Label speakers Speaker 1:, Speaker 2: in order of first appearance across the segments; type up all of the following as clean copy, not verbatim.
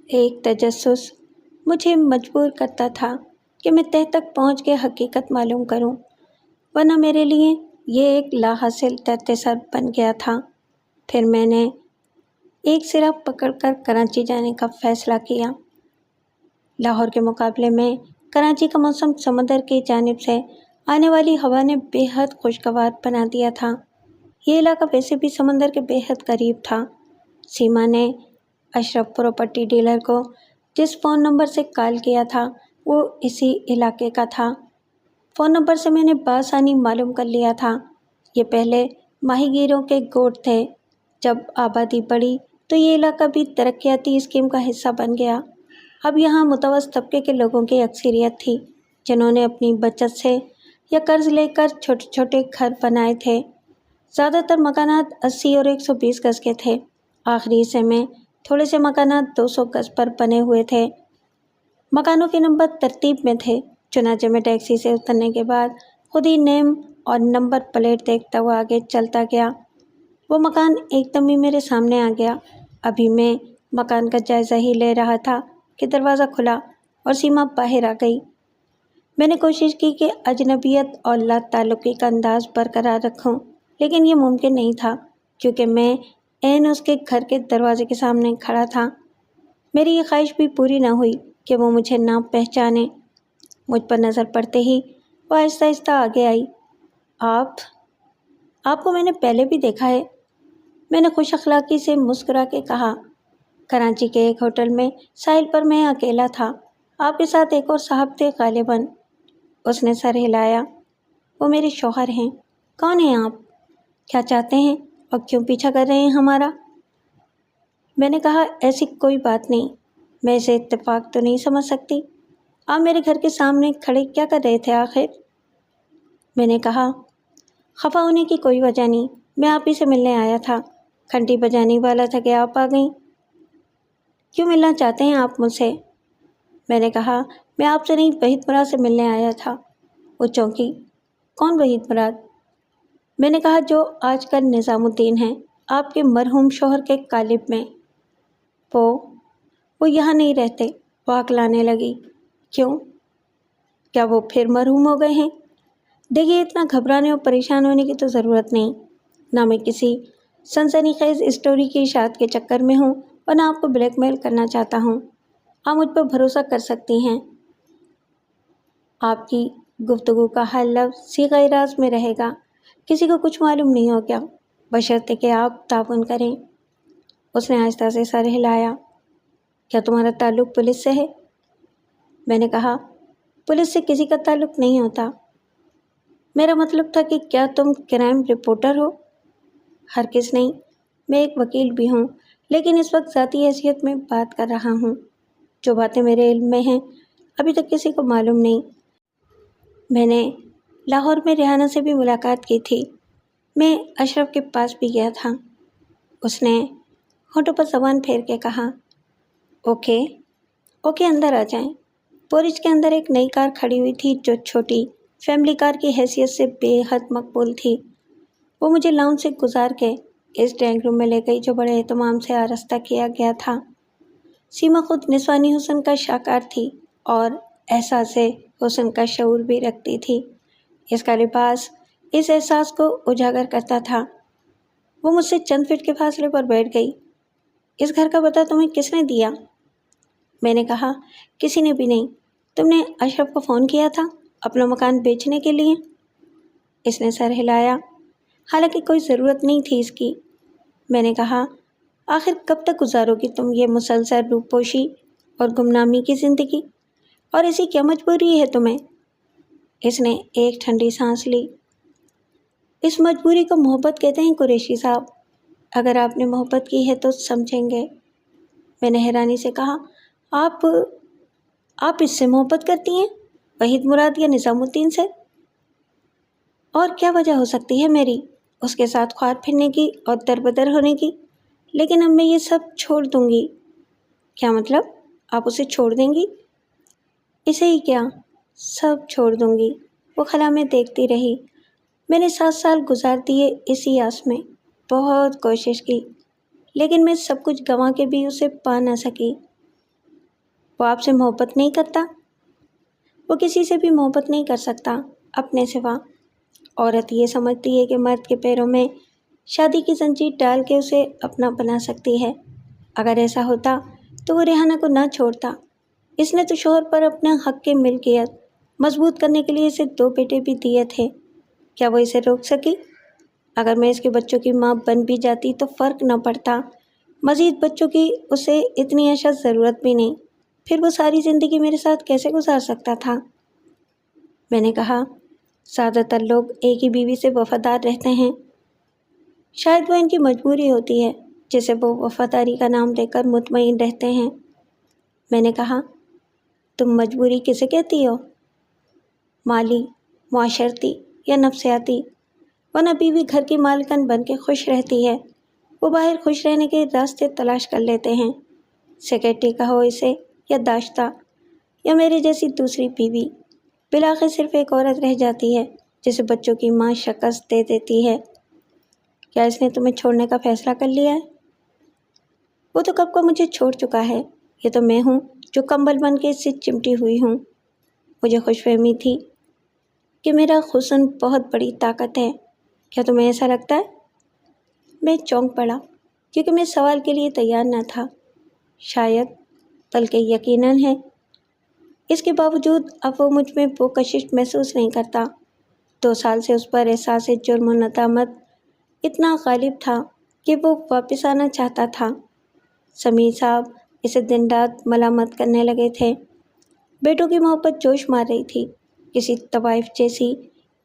Speaker 1: ایک تجسس مجھے مجبور کرتا تھا کہ میں تہ تک پہنچ کے حقیقت معلوم کروں، ورنہ میرے لیے یہ ایک لا حاصل درد سر بن گیا تھا۔ پھر میں نے ایک سرا پکڑ کر کراچی جانے کا فیصلہ کیا۔ لاہور کے مقابلے میں کراچی کا موسم سمندر کی جانب سے آنے والی ہوا نے بے حد خوشگوار بنا دیا تھا۔ یہ علاقہ ویسے بھی سمندر کے بے حد قریب تھا۔ سیما نے اشرف پراپرٹی ڈیلر کو جس فون نمبر سے کال کیا تھا وہ اسی علاقے کا تھا۔ فون نمبر سے میں نے بآسانی معلوم کر لیا تھا۔ یہ پہلے ماہی گیروں کے گوٹ تھے۔ جب آبادی بڑھی تو یہ علاقہ بھی ترقیاتی اسکیم کا حصہ بن گیا۔ اب یہاں متوسط طبقے کے لوگوں کی اکثریت تھی، جنہوں نے اپنی بچت سے یا قرض لے کر چھوٹے چھوٹے گھر بنائے تھے۔ زیادہ تر مکانات 80 اور 120 گز کے تھے۔ آخری حصے میں تھوڑے سے مکانات 200 گز پر بنے ہوئے تھے۔ مکانوں کے نمبر ترتیب میں تھے۔ چنانچہ میں ٹیکسی سے اترنے کے بعد خود ہی نیم اور نمبر پلیٹ دیکھتا ہوا آگے چلتا گیا۔ وہ مکان ایک دم ہی میرے سامنے آ گیا۔ ابھی میں مکان کا جائزہ ہی لے رہا تھا کہ دروازہ کھلا اور سیما باہر آ گئی۔ میں نے کوشش کی کہ اجنبیت اور لا تعلقی کا انداز برقرار رکھوں، لیکن یہ ممکن نہیں تھا کیونکہ میں عین اس کے گھر کے دروازے کے سامنے کھڑا تھا۔ میری یہ خواہش بھی پوری نہ ہوئی کہ وہ مجھے نہ پہچانے۔ مجھ پر نظر پڑتے ہی وہ آہستہ آہستہ آگے آئی۔ آپ کو میں نے پہلے بھی دیکھا ہے، میں نے خوش اخلاقی سے مسکرا کے کہا۔ کراچی کے ایک ہوٹل میں ساحل پر میں اکیلا تھا۔ آپ کے ساتھ ایک اور صاحب تھے غالباً۔ اس نے سر ہلایا۔ وہ میرے شوہر ہیں۔ کون ہیں آپ؟ کیا چاہتے ہیں اور کیوں پیچھا کر رہے ہیں ہمارا؟ میں نے کہا ایسی کوئی بات نہیں، میں اسے اتفاق تو نہیں سمجھ سکتی۔ آپ میرے گھر کے سامنے کھڑے کیا کر رہے تھے آخر؟ میں نے کہا خفا ہونے کی کوئی وجہ نہیں، میں آپ ہی سے ملنے آیا تھا۔ گھنٹی بجانے والا تھا کہ آپ آ گئیں۔ کیوں ملنا چاہتے ہیں آپ مجھ سے؟ میں نے کہا میں آپ سے نہیں وحید مراد سے ملنے آیا تھا۔ وہ چونکی۔ کون وحید مراد؟ میں نے کہا جو آج کل نظام الدین ہیں، آپ کے مرحوم شوہر کے قالب میں۔ وہ یہاں نہیں رہتے، وہ ہکلانے لگی۔ کیوں؟ کیا وہ پھر مرحوم ہو گئے ہیں؟ دیکھیے اتنا گھبرانے اور پریشان ہونے کی تو ضرورت نہیں، نہ میں کسی سنسنی خیز اسٹوری کی اشاعت کے چکر میں ہوں اور نہ آپ کو بلیک میل کرنا چاہتا ہوں۔ آپ مجھ پر بھروسہ کر سکتی ہیں۔ آپ کی گفتگو کا ہر لفظ صیغہ راز میں رہے گا، کسی کو کچھ معلوم نہیں ہو گیا، بشرطے کہ آپ تعاون کریں۔ اس نے آہستہ سے سر ہلایا۔ کیا تمہارا تعلق پولیس سے ہے؟ میں نے کہا پولیس سے کسی کا تعلق نہیں ہوتا۔ میرا مطلب تھا کہ کیا تم کرائم رپورٹر ہو؟ ہرگز نہیں، میں ایک وکیل بھی ہوں، لیکن اس وقت ذاتی حیثیت میں بات کر رہا ہوں۔ جو باتیں میرے علم میں ہیں ابھی تک کسی کو معلوم نہیں۔ میں نے لاہور میں ریحانہ سے بھی ملاقات کی تھی۔ میں اشرف کے پاس بھی گیا تھا۔ اس نے ہونٹوں پر زبان پھیر کے کہا اوکے اندر آ جائیں۔ پورچ کے اندر ایک نئی کار کھڑی ہوئی تھی جو چھوٹی فیملی کار کی حیثیت سے بے حد مقبول تھی۔ وہ مجھے لاؤنج سے گزار کے اس ڈرائنگ روم میں لے گئی جو بڑے اہتمام سے آراستہ کیا گیا تھا۔ سیما خود نسوانی حسن کا شاہکار تھی اور احساس حسن کا شعور بھی رکھتی تھی۔ اس کا لباس اس احساس کو اجاگر کرتا تھا۔ وہ مجھ سے چند فٹ کے فاصلے پر بیٹھ گئی۔ اس گھر کا پتہ تمہیں کس نے دیا؟ میں نے کہا کسی نے بھی نہیں۔ تم نے اشرف کو فون کیا تھا اپنا مکان بیچنے کے لیے؟ اس نے سر ہلایا۔ حالانکہ کوئی ضرورت نہیں تھی اس کی۔ میں نے کہا آخر کب تک گزارو گی تم یہ مسلسل روپوشی اور گمنامی کی زندگی؟ اور ایسی کیا مجبوری ہے تمہیں؟ اس نے ایک ٹھنڈی سانس لی۔ اس مجبوری کو محبت کہتے ہیں قریشی صاحب۔ اگر آپ نے محبت کی ہے تو سمجھیں گے۔ میں نے حیرانی سے کہا آپ اس سے محبت کرتی ہیں؟ وحید مراد یا نظام الدین سے؟ اور کیا وجہ ہو سکتی ہے میری اس کے ساتھ خوار پھرنے کی اور دربدر ہونے کی؟ لیکن اب میں یہ سب چھوڑ دوں گی۔ کیا مطلب؟ آپ اسے چھوڑ دیں گی؟ اسے ہی کیا، سب چھوڑ دوں گی۔ وہ خلا میں دیکھتی رہی۔ میں نے 7 سال گزار دیے اسی آس میں، بہت کوشش کی، لیکن میں سب کچھ گنوا کے بھی اسے پا نہ سکی۔ وہ آپ سے محبت نہیں کرتا؟ وہ کسی سے بھی محبت نہیں کر سکتا اپنے سوا۔ عورت یہ سمجھتی ہے کہ مرد کے پیروں میں شادی کی زنجیر ڈال کے اسے اپنا بنا سکتی ہے۔ اگر ایسا ہوتا تو وہ ریحانہ کو نہ چھوڑتا۔ اس نے تو شوہر پر اپنے حق کی ملکیت مضبوط کرنے کے لیے اسے 2 بیٹے بھی دیے تھے۔ کیا وہ اسے روک سکی؟ اگر میں اس کے بچوں کی ماں بن بھی جاتی تو فرق نہ پڑتا۔ مزید بچوں کی اسے اتنی اشد ضرورت بھی نہیں۔ پھر وہ ساری زندگی میرے ساتھ کیسے گزار سکتا تھا؟ میں نے کہا، زیادہ تر لوگ ایک ہی بیوی سے وفادار رہتے ہیں۔ شاید وہ ان کی مجبوری ہوتی ہے جسے وہ وفاداری کا نام لے کر مطمئن رہتے ہیں۔ میں نے کہا، تم مجبوری کسے کہتی ہو؟ مالی، معاشرتی یا نفسیاتی؟ ورنہ بیوی گھر کی مالکن بن کے خوش رہتی ہے۔ وہ باہر خوش رہنے کے راستے تلاش کر لیتے ہیں۔ سیکرٹری کہو اسے یا داشتہ یا میری جیسی دوسری بیوی، بالآخر صرف ایک عورت رہ جاتی ہے جسے بچوں کی ماں شکست دے دیتی ہے۔ کیا اس نے تمہیں چھوڑنے کا فیصلہ کر لیا ہے؟ وہ تو کب کا مجھے چھوڑ چکا ہے۔ یہ تو میں ہوں جو کمبل بن کے اس سے چمٹی ہوئی ہوں۔ مجھے خوش فہمی تھی کہ میرا حسن بہت بڑی طاقت ہے۔ کیا تمہیں ایسا لگتا ہے؟ میں چونک پڑا کیونکہ میں سوال کے لیے تیار نہ تھا۔ شاید، بلکہ یقیناً ہے۔ اس کے باوجود اب وہ مجھ میں وہ کشش محسوس نہیں کرتا۔ 2 سال سے اس پر احساس جرم و ندامت اتنا غالب تھا کہ وہ واپس آنا چاہتا تھا۔ سمیر صاحب اسے دن رات ملامت کرنے لگے تھے۔ بیٹوں کی محبت جوش مار رہی تھی۔ کسی طوائف جیسی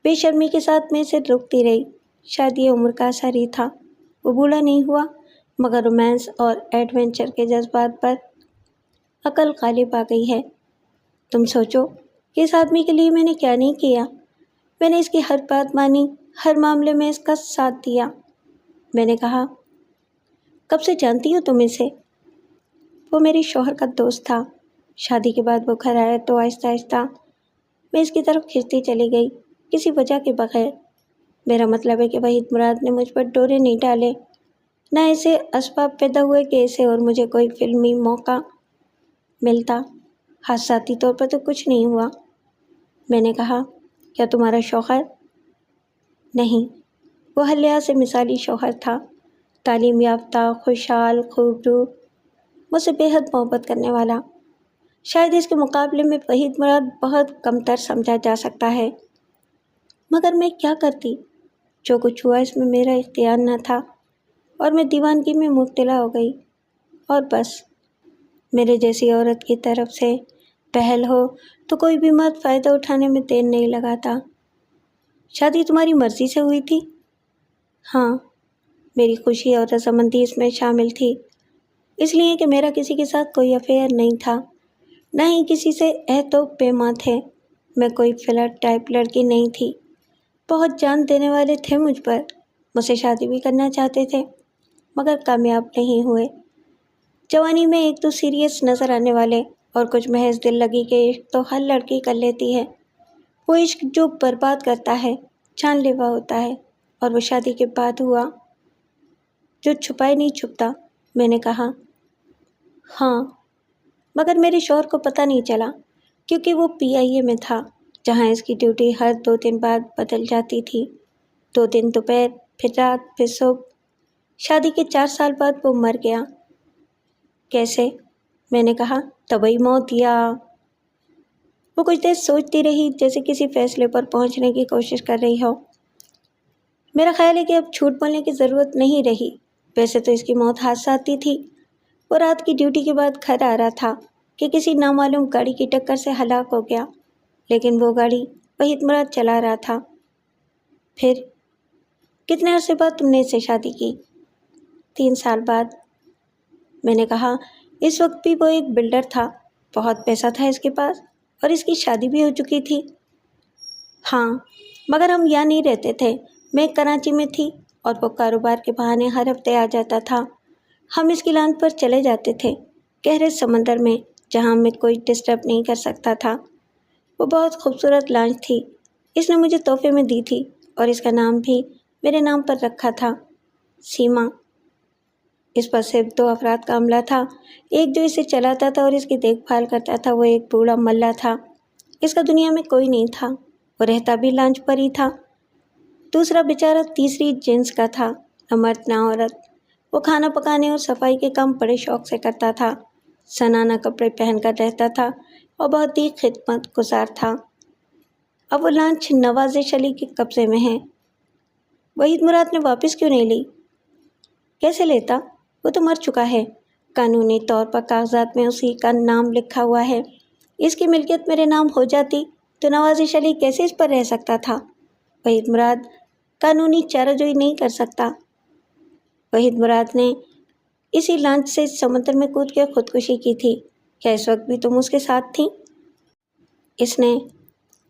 Speaker 1: بے شرمی کے ساتھ میں اسے روکتی رہی۔ شادی عمر کا اثر ہی تھا۔ وہ بوڑھا نہیں ہوا، مگر رومانس اور ایڈونچر کے جذبات پر عقل غالب آ گئی ہے۔ تم سوچو کہ اس آدمی کے لیے میں نے کیا نہیں کیا۔ میں نے اس کی ہر بات مانی، ہر معاملے میں اس کا ساتھ دیا۔ میں نے کہا، کب سے جانتی ہو تم اسے؟ وہ میرے شوہر کا دوست تھا۔ شادی کے بعد وہ گھر آیا تو آہستہ آہستہ میں اس کی طرف کھنچتی چلی گئی، کسی وجہ کے بغیر۔ میرا مطلب ہے کہ وحید مراد نے مجھ پر ڈورے نہیں ڈالے، نہ ایسے اسباب پیدا ہوئے کہ اسے اور مجھے کوئی فلمی موقع ملتا۔ حادثاتی طور پر تو کچھ نہیں ہوا۔ میں نے کہا، کیا تمہارا شوہر؟ نہیں، وہ ہر لحاظ سے مثالی شوہر تھا۔ تعلیم یافتہ، خوشحال، خوبرو، مجھ سے بے حد محبت کرنے والا۔ شاید اس کے مقابلے میں وحید مراد بہت کمتر سمجھا جا سکتا ہے۔ مگر میں کیا کرتی؟ جو کچھ ہوا اس میں میرا اختیار نہ تھا، اور میں دیوانگی میں مبتلا ہو گئی۔ اور بس، میرے جیسی عورت کی طرف سے پہل ہو تو کوئی بھی مرد فائدہ اٹھانے میں دیر نہیں لگاتا۔ شادی تمہاری مرضی سے ہوئی تھی؟ ہاں، میری خوشی اور رضامندی اس میں شامل تھی، اس لیے کہ میرا کسی کے ساتھ کوئی افیئر نہیں تھا، نہ ہی کسی سے عہد و پیما تھے۔ میں کوئی فلرٹ ٹائپ لڑکی نہیں تھی۔ بہت جان دینے والے تھے مجھ پر، مجھ سے شادی بھی کرنا چاہتے تھے، مگر کامیاب نہیں ہوئے۔ جوانی میں ایک تو سیریس نظر آنے والے اور کچھ محض دل لگی کے عشق تو ہر لڑکی کر لیتی ہے۔ وہ عشق جو برباد کرتا ہے، جان لیوا ہوتا ہے، اور وہ شادی کے بعد ہوا جو چھپائے نہیں چھپتا۔ میں نے کہا، ہاں، مگر میرے شوہر کو پتہ نہیں چلا، کیونکہ وہ PIA میں تھا، جہاں اس کی ڈیوٹی ہر 2 دن بعد بدل جاتی تھی۔ 2 دن دوپہر، پھر رات، پھر صبح۔ شادی کے 4 سال بعد وہ مر گیا۔ کیسے؟ میں نے کہا، طبعی موت یا… وہ کچھ دیر سوچتی رہی، جیسے کسی فیصلے پر پہنچنے کی کوشش کر رہی ہو۔ میرا خیال ہے کہ اب جھوٹ بولنے کی ضرورت نہیں رہی۔ ویسے تو اس کی موت حادثاتی تھی۔ وہ رات کی ڈیوٹی کے بعد گھر آ رہا تھا کہ کسی نامعلوم گاڑی کی ٹکر سے ہلاک ہو گیا، لیکن وہ گاڑی وحید مراد چلا رہا تھا۔ پھر کتنے عرصے بعد تم نے اس سے شادی کی؟ 3 سال بعد۔ میں نے کہا، اس وقت بھی وہ ایک بلڈر تھا، بہت پیسہ تھا اس کے پاس، اور اس کی شادی بھی ہو چکی تھی۔ ہاں، مگر ہم یہاں نہیں رہتے تھے۔ میں کراچی میں تھی اور وہ کاروبار کے بہانے ہر ہفتے آ جاتا تھا۔ ہم اس کی لانچ پر چلے جاتے تھے، گہرے سمندر میں، جہاں ہمیں کوئی ڈسٹرب نہیں کر سکتا تھا۔ وہ بہت خوبصورت لانچ تھی، اس نے مجھے تحفے میں دی تھی، اور اس کا نام بھی میرے نام پر رکھا تھا، سیما۔ اس پر صرف 2 افراد کا عملہ تھا۔ ایک جو اسے چلاتا تھا اور اس کی دیکھ بھال کرتا تھا وہ ایک بوڑھا ملا تھا۔ اس کا دنیا میں کوئی نہیں تھا، وہ رہتا بھی لانچ پر ہی تھا۔ دوسرا بیچارہ تیسری جنس کا تھا، نہ مرد نہ عورت۔ وہ کھانا پکانے اور صفائی کے کام بڑے شوق سے کرتا تھا، سنانہ کپڑے پہن کر رہتا تھا اور بہت ہی خدمت گزار تھا۔ اب وہ لانچ نوازش علی کے قبضے میں ہے۔ وحید مراد نے واپس کیوں نہیں لی؟ کیسے لیتا؟ وہ تو مر چکا ہے۔ قانونی طور پر کاغذات میں اسی کا نام لکھا ہوا ہے۔ اس کی ملکیت میرے نام ہو جاتی تو نوازش علی کیسے اس پر رہ سکتا تھا؟ وحید مراد قانونی چارہ جوئی نہیں کر سکتا۔ وحید مراد نے اسی لانچ سے سمندر میں کود کے خودکشی کی تھی۔ کیا اس وقت بھی تم اس کے ساتھ تھیں؟ اس نے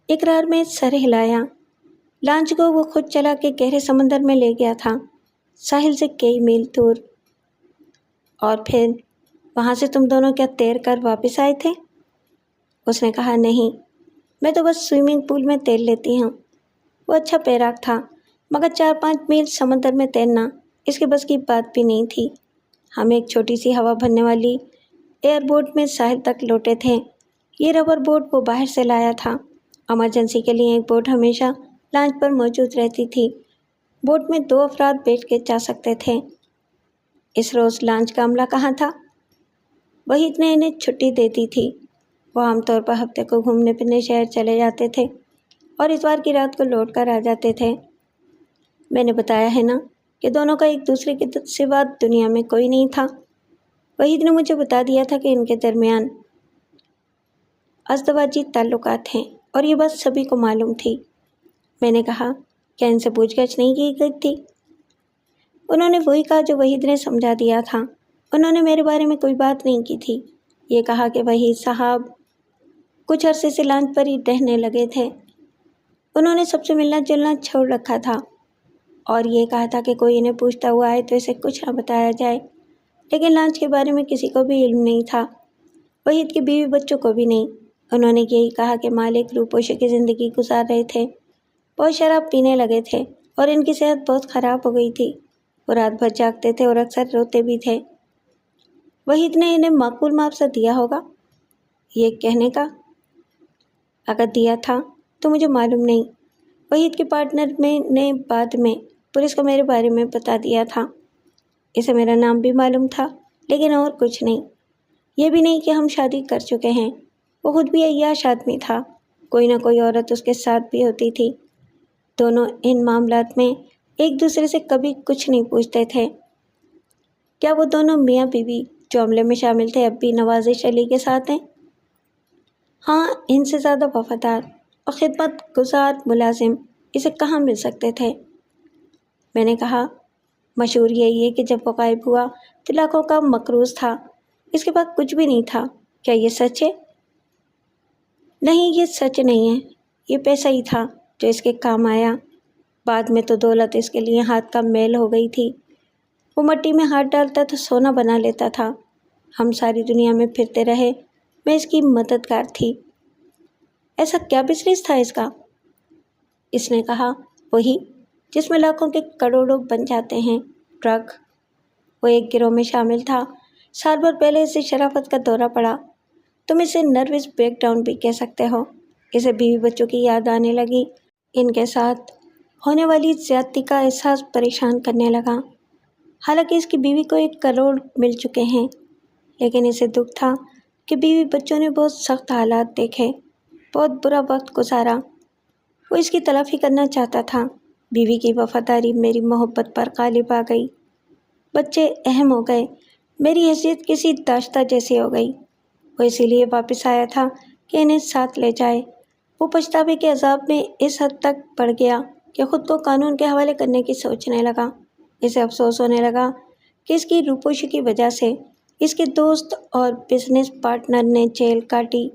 Speaker 1: اقرار میں سر ہلایا۔ لانچ کو وہ خود چلا کے گہرے سمندر میں لے گیا تھا، ساحل سے کئی میل دور۔ اور پھر وہاں سے تم دونوں کیا تیر کر واپس آئے تھے؟ اس نے کہا نہیں، میں تو بس سوئمنگ پول میں تیر لیتی ہوں۔ وہ اچھا پیراک تھا مگر 4-5 میل سمندر میں تیرنا اس کے بس کی بات بھی نہیں تھی۔ ہم ایک چھوٹی سی ہوا بھرنے والی ایئر بوٹ میں ساحل تک لوٹے تھے۔ یہ ربر بوٹ وہ باہر سے لایا تھا۔ ایمرجنسی کے لیے ایک بوٹ ہمیشہ لانچ پر موجود رہتی تھی۔ بوٹ میں 2 افراد بیٹھ کے جا سکتے تھے۔ اس روز لانچ کا عملہ کہاں تھا؟ وحید نے انہیں چھٹی دے دی تھی۔ وہ عام طور پر ہفتے کو گھومنے پھرنے شہر چلے جاتے تھے اور اتوار کی رات کو لوٹ کر آ جاتے تھے۔ میں نے بتایا ہے نا کہ دونوں کا ایک دوسرے کے سوا دنیا میں کوئی نہیں تھا۔ وحید نے مجھے بتا دیا تھا کہ ان کے درمیان ازدواجی تعلقات ہیں اور یہ بات سبھی کو معلوم تھی۔ میں نے کہا کیا ان سے پوچھ گچھ نہیں کی گئی تھی؟ انہوں نے وہی کہا جو وحید نے سمجھا دیا تھا۔ انہوں نے میرے بارے میں کوئی بات نہیں کی تھی۔ یہ کہا کہ وحید صاحب کچھ عرصے سے لانچ پر ہی رہنے لگے تھے۔ انہوں نے سب سے ملنا جلنا چھوڑ رکھا تھا اور یہ کہا تھا کہ کوئی انہیں پوچھتا ہوا آئے تو اسے کچھ نہ بتایا جائے، لیکن لانچ کے بارے میں کسی کو بھی علم نہیں تھا، وحید کی بیوی بچوں کو بھی نہیں۔ انہوں نے یہی کہا کہ مالک روپوشی کی زندگی گزار رہے تھے، بہت شراب پینے لگے تھے اور ان کی صحت بہت خراب ہو گئی تھی۔ وہ رات بھر جاگتے تھے اور اکثر روتے بھی تھے۔ وحید نے انہیں معقول معاوضہ دیا ہوگا؟ یہ کہنے کا اگر دیا تھا تو مجھے معلوم نہیں۔ وحید کے پارٹنر نے بعد میں پولیس کو میرے بارے میں بتا دیا تھا۔ اسے میرا نام بھی معلوم تھا لیکن اور کچھ نہیں۔ یہ بھی نہیں کہ ہم شادی کر چکے ہیں۔ وہ خود بھی عیاش آدمی تھا، کوئی نہ کوئی عورت اس کے ساتھ بھی ہوتی تھی۔ دونوں ان معاملات میں ایک دوسرے سے کبھی کچھ نہیں پوچھتے تھے۔ کیا وہ دونوں میاں بیوی جو عملے میں شامل تھے اب بھی نوازش علی کے ساتھ ہیں؟ ہاں، ان سے زیادہ وفادار اور خدمت گزار ملازم اسے کہاں مل سکتے تھے؟ میں نے کہا مشہور یہی ہے کہ جب وہ غائب ہوا تو لاکھوں کا مقروض تھا، اس کے بعد کچھ بھی نہیں تھا۔ کیا یہ سچ ہے؟ نہیں، یہ سچ نہیں ہے۔ یہ پیسہ ہی تھا جو اس کے کام آیا۔ بعد میں تو دولت اس کے لیے ہاتھ کا میل ہو گئی تھی۔ وہ مٹی میں ہاتھ ڈالتا تو سونا بنا لیتا تھا۔ ہم ساری دنیا میں پھرتے رہے، میں اس کی مددگار تھی۔ ایسا کیا بزنس تھا اس کا؟ اس نے کہا وہی جس میں لاکھوں کے کروڑوں بن جاتے ہیں، ڈرگ۔ وہ ایک گروہ میں شامل تھا۔ سال بھر پہلے اسے شرافت کا دورہ پڑا، تم اسے نروس بریک ڈاؤن بھی کہہ سکتے ہو۔ اسے بیوی بچوں کی یاد آنے لگی۔ ان کے ساتھ ہونے والی زیادتی کا احساس پریشان کرنے لگا۔ حالانکہ اس کی بیوی کو 1 کروڑ مل چکے ہیں، لیکن اسے دکھ تھا کہ بیوی بچوں نے بہت سخت حالات دیکھے، بہت برا وقت گزارا۔ وہ اس کی تلافی کرنا چاہتا تھا۔ بیوی کی وفاداری میری محبت پر غالب آ گئی۔ بچے اہم ہو گئے، میری حیثیت کسی داشتہ جیسی ہو گئی۔ وہ اسی لیے واپس آیا تھا کہ انہیں ساتھ لے جائے۔ وہ پچھتاوے کے عذاب میں اس حد تک بڑھ گیا کہ خود کو قانون کے حوالے کرنے کی سوچنے لگا۔ اسے افسوس ہونے لگا کہ اس کی روپوشی کی وجہ سے اس کے دوست اور بزنس پارٹنر نے جیل کاٹی۔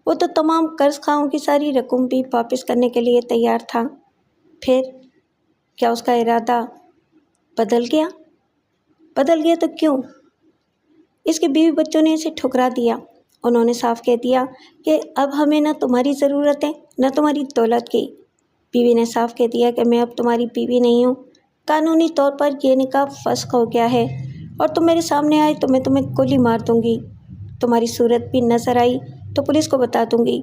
Speaker 1: وہ تو تمام قرض خواہوں کی ساری رقم بھی واپس کرنے کے لیے تیار تھا۔ پھر کیا اس کا ارادہ بدل گیا؟ بدل گیا تو کیوں؟ اس کے بیوی بچوں نے اسے ٹھکرا دیا۔ انہوں نے صاف کہہ دیا کہ اب ہمیں نہ تمہاری ضرورت ہے نہ تمہاری دولت کی۔ بیوی نے صاف کہہ دیا کہ میں اب تمہاری بیوی نہیں ہوں۔ قانونی طور پر یہ نکاح فسخ ہو گیا ہے اور تم میرے سامنے آئے تو میں تمہیں گولی مار دوں گی، تمہاری صورت بھی نظر آئی تو پولیس کو بتا دوں گی۔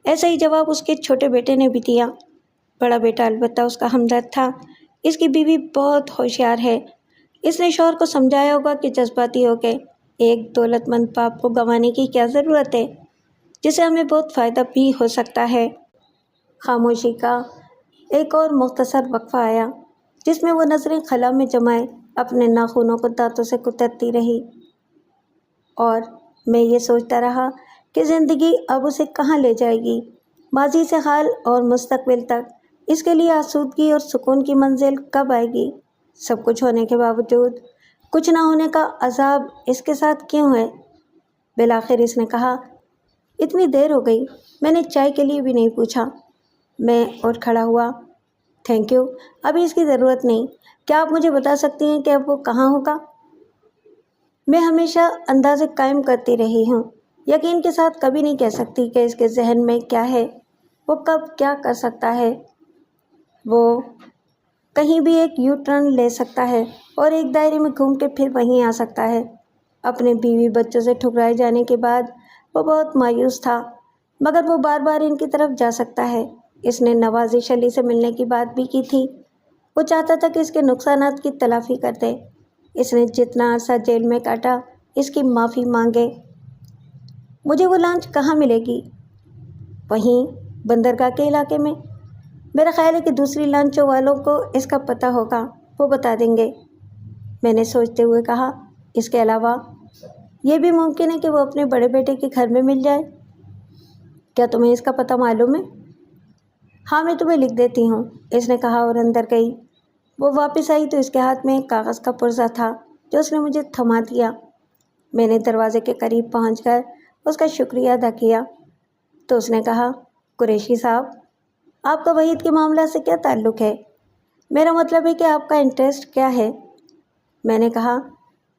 Speaker 1: ایسا ہی جواب اس کے چھوٹے بیٹے نے بھی دیا۔ بڑا بیٹا البتہ اس کا ہمدرد تھا، اس کی بیوی بہت ہوشیار ہے، اس نے شوہر کو سمجھایا ہوگا کہ جذباتی ہو کے ایک دولت مند باپ کو گنوانے کی کیا ضرورت ہے، جسے ہمیں بہت فائدہ بھی ہو سکتا ہے۔ خاموشی کا ایک اور مختصر وقفہ آیا، جس میں وہ نظریں خلا میں جمائے اپنے ناخنوں کو دانتوں سے کترتی رہی، اور میں یہ سوچتا رہا کہ زندگی اب اسے کہاں لے جائے گی، ماضی سے حال اور مستقبل تک۔ اس کے لیے آسودگی اور سکون کی منزل کب آئے گی؟ سب کچھ ہونے کے باوجود کچھ نہ ہونے کا عذاب اس کے ساتھ کیوں ہے؟ بالآخر اس نے کہا، اتنی دیر ہو گئی، میں نے چائے کے لیے بھی نہیں پوچھا۔ میں اٹھ کھڑا ہوا۔ تھینک یو، ابھی اس کی ضرورت نہیں۔ کیا آپ مجھے بتا سکتی ہیں کہ اب وہ کہاں ہوگا؟ میں ہمیشہ اندازے قائم کرتی رہی ہوں، یقین کے ساتھ کبھی نہیں کہہ سکتی کہ اس کے ذہن میں کیا ہے، وہ کب کیا کر سکتا ہے۔ وہ کہیں بھی ایک یو ٹرن لے سکتا ہے اور ایک دائرے میں گھوم کے پھر وہیں آ سکتا ہے۔ اپنے بیوی بچوں سے ٹھکرائے جانے کے بعد وہ بہت مایوس تھا، مگر وہ بار بار ان کی طرف جا سکتا ہے۔ اس نے نوازش علی سے ملنے کی بات بھی کی تھی، وہ چاہتا تھا کہ اس کے نقصانات کی تلافی کر دے۔ اس نے جتنا عرصہ جیل میں کاٹا اس کی معافی مانگے۔ مجھے وہ لانچ کہاں ملے گی؟ وہیں بندرگاہ کے علاقے میں۔ میرا خیال ہے کہ دوسری لانچوں والوں کو اس کا پتہ ہوگا، وہ بتا دیں گے۔ میں نے سوچتے ہوئے کہا، اس کے علاوہ یہ بھی ممکن ہے کہ وہ اپنے بڑے بیٹے کے گھر میں مل جائے۔ کیا تمہیں اس کا پتہ معلوم ہے؟ ہاں، میں تمہیں لکھ دیتی ہوں، اس نے کہا اور اندر گئی۔ وہ واپس آئی تو اس کے ہاتھ میں ایک کاغذ کا پرزہ تھا جو اس نے مجھے تھما دیا۔ میں نے دروازے کے قریب پہنچ کر اس کا شکریہ ادا کیا تو اس نے کہا، قریشی صاحب، آپ کا وحید کے معاملہ سے کیا تعلق ہے؟ میرا مطلب ہے کہ آپ کا انٹرسٹ کیا ہے؟ میں نے کہا،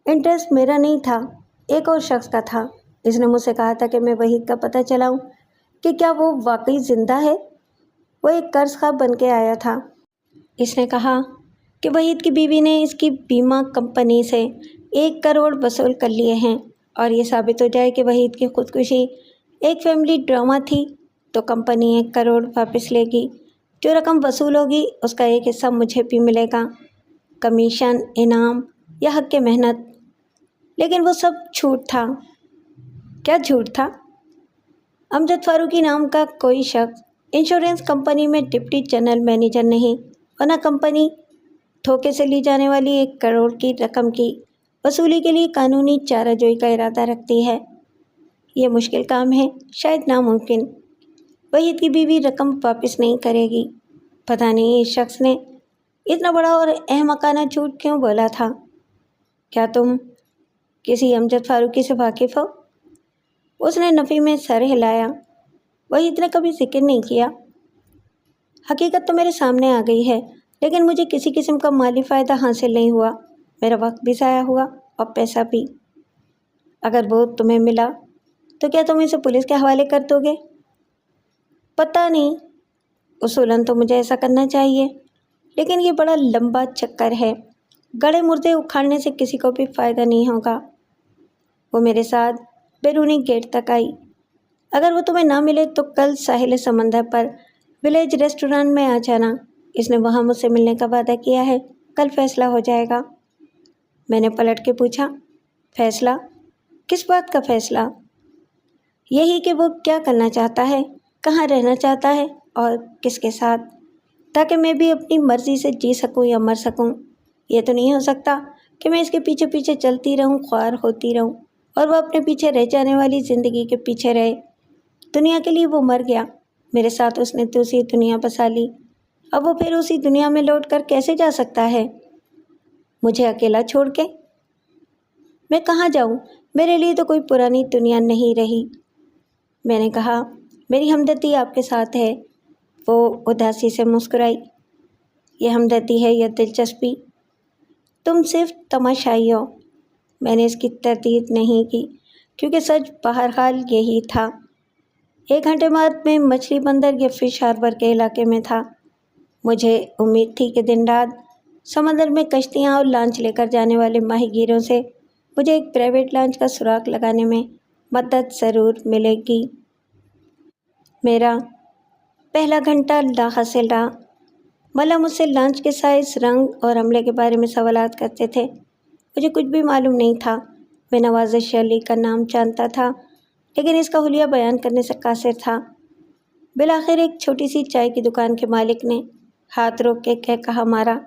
Speaker 1: انٹرسٹ میرا نہیں تھا، ایک اور شخص کا تھا۔ اس نے مجھ سے کہا تھا کہ میں وحید کا پتہ چلاؤں کہ کیا وہ واقعی زندہ ہے۔ وہ ایک قرض خواہ بن کے آیا تھا۔ اس نے کہا کہ وحید کی بیوی نے اس کی بیمہ کمپنی سے 1 کروڑ وصول کر لیے ہیں، اور یہ ثابت ہو جائے کہ وحید کی خودکشی ایک فیملی ڈرامہ تھی تو کمپنی 1 کروڑ واپس لے گی۔ جو رقم وصول ہوگی اس کا ایک حصہ مجھے بھی ملے گا، کمیشن، انعام یا حق کے محنت۔ لیکن وہ سب جھوٹ تھا۔ کیا جھوٹ تھا؟ امجد فاروقی نام کا کوئی شخص انشورنس کمپنی میں ڈپٹی جنرل مینیجر نہیں، اور نہ کمپنی دھوکے سے لی جانے والی 1 کروڑ کی رقم کی وصولی کے لیے قانونی چارہ جوئی کا ارادہ رکھتی ہے۔ یہ مشکل کام ہے، شاید ناممکن۔ وحید کی بیوی رقم واپس نہیں کرے گی۔ پتہ نہیں اس شخص نے اتنا بڑا اور احمقانہ جھوٹ کیوں بولا تھا۔ کیا تم کسی امجد فاروقی سے واقف ہو؟ اس نے نفی میں سر ہلایا۔ وحید نے کبھی ذکر نہیں کیا۔ حقیقت تو میرے سامنے آ گئی ہے، لیکن مجھے کسی قسم کا مالی فائدہ حاصل نہیں ہوا، میرا وقت بھی ضائع ہوا اور پیسہ بھی۔ اگر وہ تمہیں ملا تو کیا تم اسے پولیس کے حوالے کر دو گے؟ پتہ نہیں، اصولاً تو مجھے ایسا کرنا چاہیے، لیکن یہ بڑا لمبا چکر ہے، گڑھے مردے اکھاڑنے سے کسی کو بھی فائدہ نہیں ہوگا۔ وہ میرے ساتھ بیرونی گیٹ تک آئی۔ اگر وہ تمہیں نہ ملے تو کل ساحل سمندر پر ولیج ریسٹورانٹ میں آ جانا، اس نے وہاں مجھ سے ملنے کا وعدہ کیا ہے، کل فیصلہ ہو جائے گا۔ میں نے پلٹ کے پوچھا، فیصلہ؟ کس بات کا فیصلہ؟ یہی کہ وہ کیا کرنا چاہتا ہے، کہاں رہنا چاہتا ہے اور کس کے ساتھ، تاکہ میں بھی اپنی مرضی سے جی سکوں یا مر سکوں۔ یہ تو نہیں ہو سکتا کہ میں اس کے پیچھے پیچھے چلتی رہوں، خوار ہوتی رہوں، اور وہ اپنے پیچھے رہ جانے والی زندگی کے پیچھے رہے۔ دنیا کے لیے وہ مر گیا، میرے ساتھ اس نے دوسری دنیا بسا لی، اب وہ پھر اسی دنیا میں لوٹ کر کیسے جا سکتا ہے؟ مجھے اکیلا چھوڑ کے؟ میں کہاں جاؤں؟ میرے لیے تو کوئی پرانی دنیا نہیں رہی۔ میں نے کہا، میری ہمدردی آپ کے ساتھ ہے۔ وہ اداسی سے مسکرائی۔ یہ ہمدردی ہے یا دلچسپی؟ تم صرف تماشائی ہو۔ میں نے اس کی تردید نہیں کی، کیونکہ سچ بہرحال یہی تھا۔ 1 گھنٹے بعد میں مچھلی بندر یا فش ہاربر کے علاقے میں تھا۔ مجھے امید تھی کہ دن رات سمندر میں کشتیاں اور لانچ لے کر جانے والے ماہی گیروں سے مجھے ایک پرائیویٹ لانچ کا سراغ لگانے میں مدد ضرور ملے گی۔ میرا پہلا گھنٹہ لا حاصل رہا۔ ملا مجھ سے لانچ کے سائز، رنگ اور عملے کے بارے میں سوالات کرتے تھے۔ مجھے کچھ بھی معلوم نہیں تھا۔ میں نوازش علی کا نام جانتا تھا، لیکن اس کا حلیہ بیان کرنے سے قاصر تھا۔ بالآخر ایک چھوٹی سی چائے کی دکان کے مالک نے ہاتھ روک کے کہا مارا،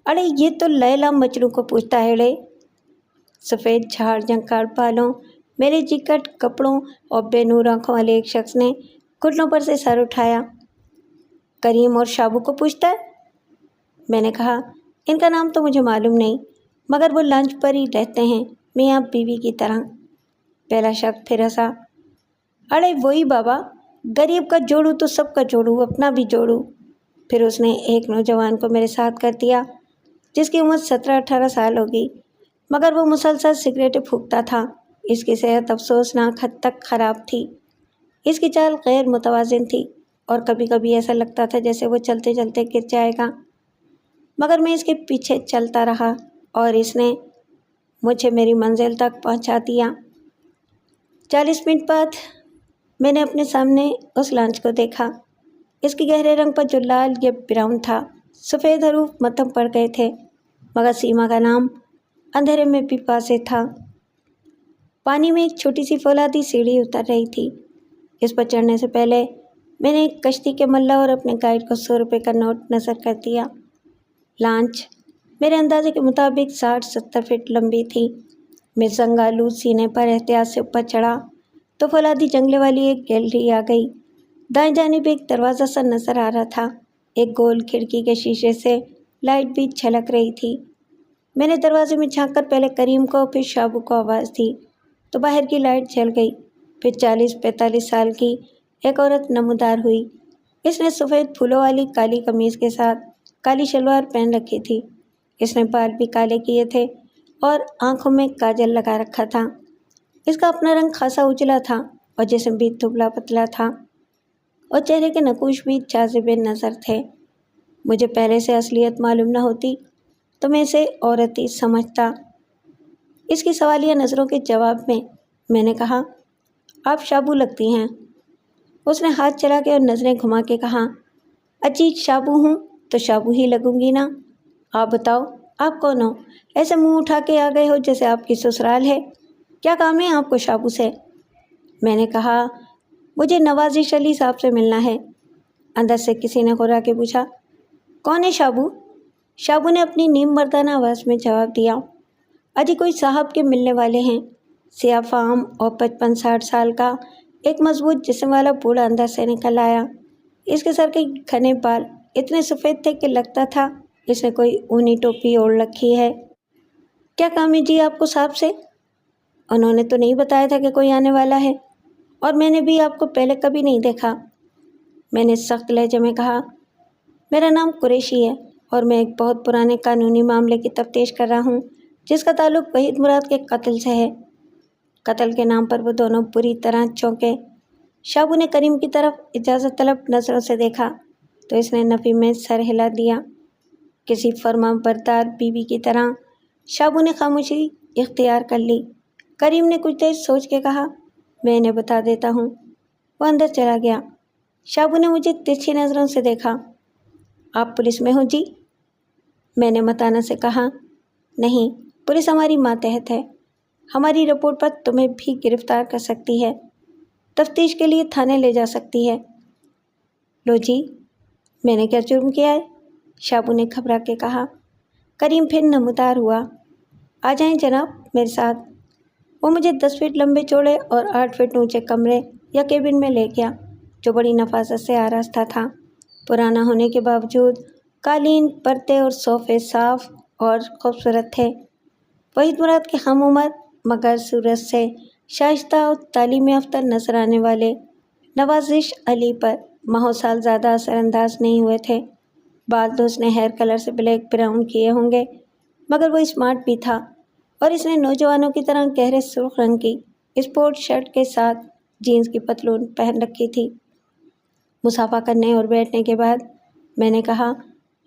Speaker 1: اڑے یہ تو لیلا مجنوں کو پوچھتا ہے ڑے۔ سفید جھاڑ جھنکاڑ بالوں، میرے جیکٹ کپڑوں اور بے نور آنکھوں والے ایک شخص نے گھٹنوں پر سے سر اٹھایا۔ کریم اور شابو کو پوچھتا ہے؟ میں نے کہا، ان کا نام تو مجھے معلوم نہیں، مگر وہ لانچ پر ہی رہتے ہیں، میاں بیوی کی طرح۔ پہلا شخص پھر ہنسا، اڑے وہی بابا، غریب کا جوڑوں تو سب کا جوڑوں، اپنا بھی جوڑوں۔ پھر اس نے ایک نوجوان کو میرے ساتھ کر دیا، جس کی عمر 17-18 سال ہوگی، مگر وہ مسلسل سگریٹیں پھونکتا تھا۔ اس کی صحت افسوسناک حد تک خراب تھی۔ اس کی چال غیر متوازن تھی اور کبھی کبھی ایسا لگتا تھا جیسے وہ چلتے چلتے گر جائے گا، مگر میں اس کے پیچھے چلتا رہا اور اس نے مجھے میری منزل تک پہنچا دیا۔ 40 منٹ بعد میں نے اپنے سامنے اس لانچ کو دیکھا۔ اس کے گہرے رنگ پر جو لال یا براؤن تھا، سفید حروف متھم پڑ گئے تھے، مگر سیما کا نام اندھیرے میں بھی واضح تھا۔ پانی میں ایک چھوٹی سی فولادی سیڑھی اتر رہی تھی۔ اس پر چڑھنے سے پہلے میں نے ایک کشتی کے ملا اور اپنے گائیڈ کو 100 روپے کا نوٹ نظر کر دیا۔ لانچ میرے اندازے کے مطابق 60-70 فٹ لمبی تھی۔ میں زنگالو سینے پر احتیاط سے اوپر چڑھا تو فولادی جنگلے والی ایک گیلری آ گئی۔ دائیں جانب ایک دروازہ سا نظر آ رہا تھا۔ ایک گول کھڑکی کے شیشے سے لائٹ بھی جھلک رہی تھی۔ میں نے دروازے میں جھانک کر پہلے کریم کو پھر شابو کو آواز دی تو باہر کی لائٹ جل گئی۔ پھر 40-45 سال کی ایک عورت نمودار ہوئی۔ اس نے سفید پھولوں والی کالی قمیض کے ساتھ کالی شلوار پہن رکھی تھی۔ اس نے بال بھی کالے کیے تھے اور آنکھوں میں کاجل لگا رکھا تھا۔ اس کا اپنا رنگ خاصا اجلا تھا اور جسم بھی دبلا پتلا تھا اور چہرے کے نقوش بھی جاذب نظر تھے۔ مجھے پہلے سے اصلیت معلوم نہ ہوتی تو میں اسے عورت ہی سمجھتا۔ اس کی سوالیہ نظروں کے جواب میں نے کہا، آپ شابو لگتی ہیں۔ اس نے ہاتھ چلا کے اور نظریں گھما کے کہا، اجی شابو ہوں تو شابو ہی لگوں گی نا۔ آپ بتاؤ، آپ کون ہو؟ ایسے منہ اٹھا کے آ گئے ہو جیسے آپ کی سسرال ہے۔ کیا کام ہے آپ کو شابو سے؟ میں نے کہا، مجھے نوازش علی صاحب سے ملنا ہے۔ اندر سے کسی نے غرا کے پوچھا، کون ہے شابو؟ شابو نے اپنی نیم مردانہ آواز میں جواب دیا، اجی کوئی صاحب کے ملنے والے ہیں۔ سیاہ فام اور 55-60 سال کا ایک مضبوط جسم والا بوڑھا اندر سے نکل آیا۔ اس کے سر کے گھنے بال اتنے سفید تھے کہ لگتا تھا اس نے کوئی اونی ٹوپی اوڑھ رکھی ہے۔ کیا کام ہے جی آپ کو صاحب سے؟ انہوں نے تو نہیں بتایا تھا کہ کوئی آنے والا ہے، اور میں نے بھی آپ کو پہلے کبھی نہیں دیکھا۔ میں نے سخت لہجے میں کہا، میرا نام قریشی ہے اور میں ایک بہت پرانے قانونی معاملے کی تفتیش کر رہا ہوں جس کا تعلق وحید مراد کے قتل سے ہے۔ قتل کے نام پر وہ دونوں بری طرح چونکے۔ شابو نے کریم کی طرف اجازت طلب نظروں سے دیکھا تو اس نے نفی میں سر ہلا دیا۔ کسی فرما بردار بیوی کی طرح شابو نے خاموشی اختیار کر لی۔ کریم نے کچھ دیر سوچ کے کہا، میں انہیں بتا دیتا ہوں۔ وہ اندر چلا گیا۔ شابو نے مجھے ترچھی نظروں سے دیکھا۔ آپ پولیس میں ہو جی؟ میں نے متانہ سے کہا، نہیں، پولیس ہماری ماتحت ہے، ہماری رپورٹ پر تمہیں بھی گرفتار کر سکتی ہے، تفتیش کے لیے تھانے لے جا سکتی ہے۔ لو جی، میں نے کیا جرم کیا ہے؟ شابو نے گھبرا کے کہا۔ کریم پھر نمودار ہوا، آ جائیں جناب میرے ساتھ۔ وہ مجھے 10 فٹ لمبے چوڑے اور 8 فٹ اونچے کمرے یا کیبن میں لے گیا جو بڑی نفاست سے آراستہ تھا۔ پرانا ہونے کے باوجود قالین، پردے اور صوفے صاف اور خوبصورت تھے۔ وحید مراد کے ہم عمر مگر صورت سے شائستہ اور تعلیم یافتہ نظر آنے والے نوازش علی پر ماہو سال زیادہ اثر انداز نہیں ہوئے تھے۔ بال تو اس نے ہیئر کلر سے بلیک براؤن کیے ہوں گے، مگر وہ اسمارٹ بھی تھا اور اس نے نوجوانوں کی طرح گہرے سرخ رنگ کی اسپورٹ شرٹ کے ساتھ جینز کی پتلون پہن رکھی تھی۔ مصافحہ کرنے اور بیٹھنے کے بعد میں نے کہا،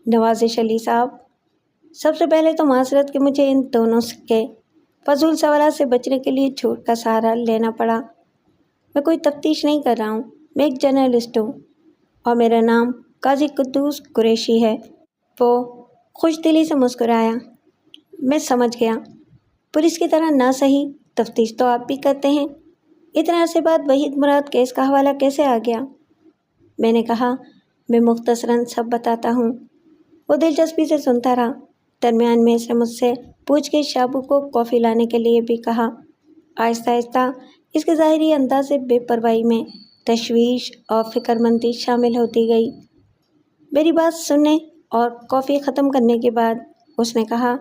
Speaker 1: نوازش علی صاحب، سب سے پہلے تو معذرت کہ مجھے ان دونوں کے فضول سوالات سے بچنے کے لیے جھوٹ کا سہارا لینا پڑا۔ میں کوئی تفتیش نہیں کر رہا ہوں، میں ایک جرنلسٹ ہوں اور میرا نام قاضی قدوس قریشی ہے۔ وہ خوش دلی سے مسکرایا۔ میں سمجھ گیا، پولیس کی طرح نہ صحیح تفتیش تو آپ بھی کرتے ہیں۔ اتنے عرصے بعد وحید مراد کیس کا حوالہ کیسے آ گیا؟ میں نے کہا، میں مختصراً سب بتاتا ہوں۔ وہ دلچسپی سے سنتا رہا۔ درمیان میں اس نے مجھ سے پوچھ کے شابو کو کافی لانے کے لیے بھی کہا۔ آہستہ آہستہ اس کے ظاہری انداز سے بے پرواہی میں تشویش اور فکر مندی شامل ہوتی گئی۔ میری بات سننے اور کافی ختم کرنے کے بعد اس نے کہا،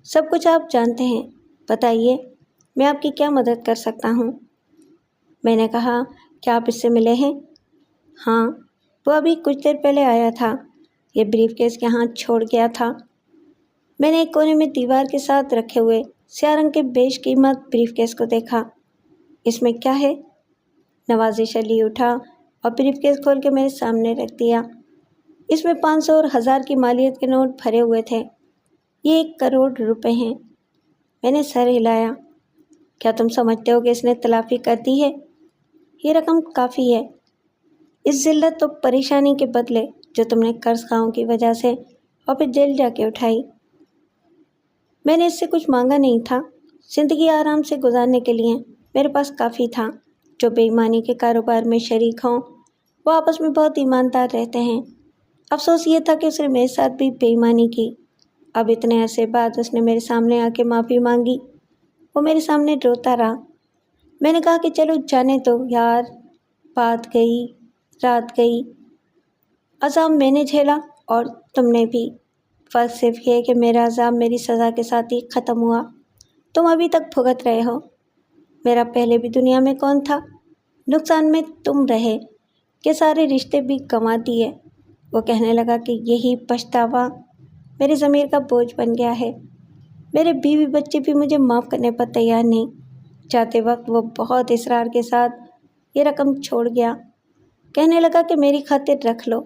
Speaker 1: سب کچھ آپ جانتے ہیں، بتائیے میں آپ کی کیا مدد کر سکتا ہوں؟ میں نے کہا، کیا آپ اس سے ملے ہیں؟ ہاں، وہ ابھی کچھ دیر پہلے آیا تھا، یہ بریف کیس یہاں چھوڑ گیا تھا۔ میں نے ایک کونے میں دیوار کے ساتھ رکھے ہوئے سیاہ رنگ کے بیش قیمت بریف کیس کو دیکھا۔ اس میں کیا ہے؟ نوازش علی اٹھا اور بریف کیس کھول کے میرے سامنے رکھ دیا۔ اس میں 500 اور 1000 کی مالیت کے نوٹ بھرے ہوئے تھے۔ یہ 1 کروڑ روپے ہیں۔ میں نے سر ہلایا۔ کیا تم سمجھتے ہو کہ اس نے تلافی کر دی ہے؟ یہ رقم کافی ہے اس ذلت و پریشانی کے بدلے جو تم نے قرض خواہوں کی وجہ سے اور پھر جیل جا کے اٹھائی۔ میں نے اس سے کچھ مانگا نہیں تھا۔ زندگی آرام سے گزارنے کے لیے میرے پاس کافی تھا۔ جو بے ایمانی کے کاروبار میں شریک ہوں وہ آپس میں بہت ایماندار رہتے ہیں۔ افسوس یہ تھا کہ اس نے میرے ساتھ بھی بے ایمانی کی۔ اب اتنے عرصے بعد اس نے میرے سامنے آ کے معافی مانگی۔ وہ میرے سامنے روتا رہا۔ میں نے کہا کہ چلو جانے دو یار، بات گئی رات گئی، عذاب میں نے جھیلا اور تم نے بھی۔ فرق صرف یہ کہ میرا عذاب میری سزا کے ساتھ ہی ختم ہوا، تم ابھی تک بھگت رہے ہو۔ میرا پہلے بھی دنیا میں کون تھا؟ نقصان میں تم رہے کہ سارے رشتے بھی گنوا دیے۔ وہ کہنے لگا کہ یہی پچھتاوا میرے ضمیر کا بوجھ بن گیا ہے۔ میرے بیوی بچے بھی مجھے معاف کرنے پر تیار نہیں۔ جاتے وقت وہ بہت اصرار کے ساتھ یہ رقم چھوڑ گیا۔ کہنے لگا کہ میری خاطر رکھ لو۔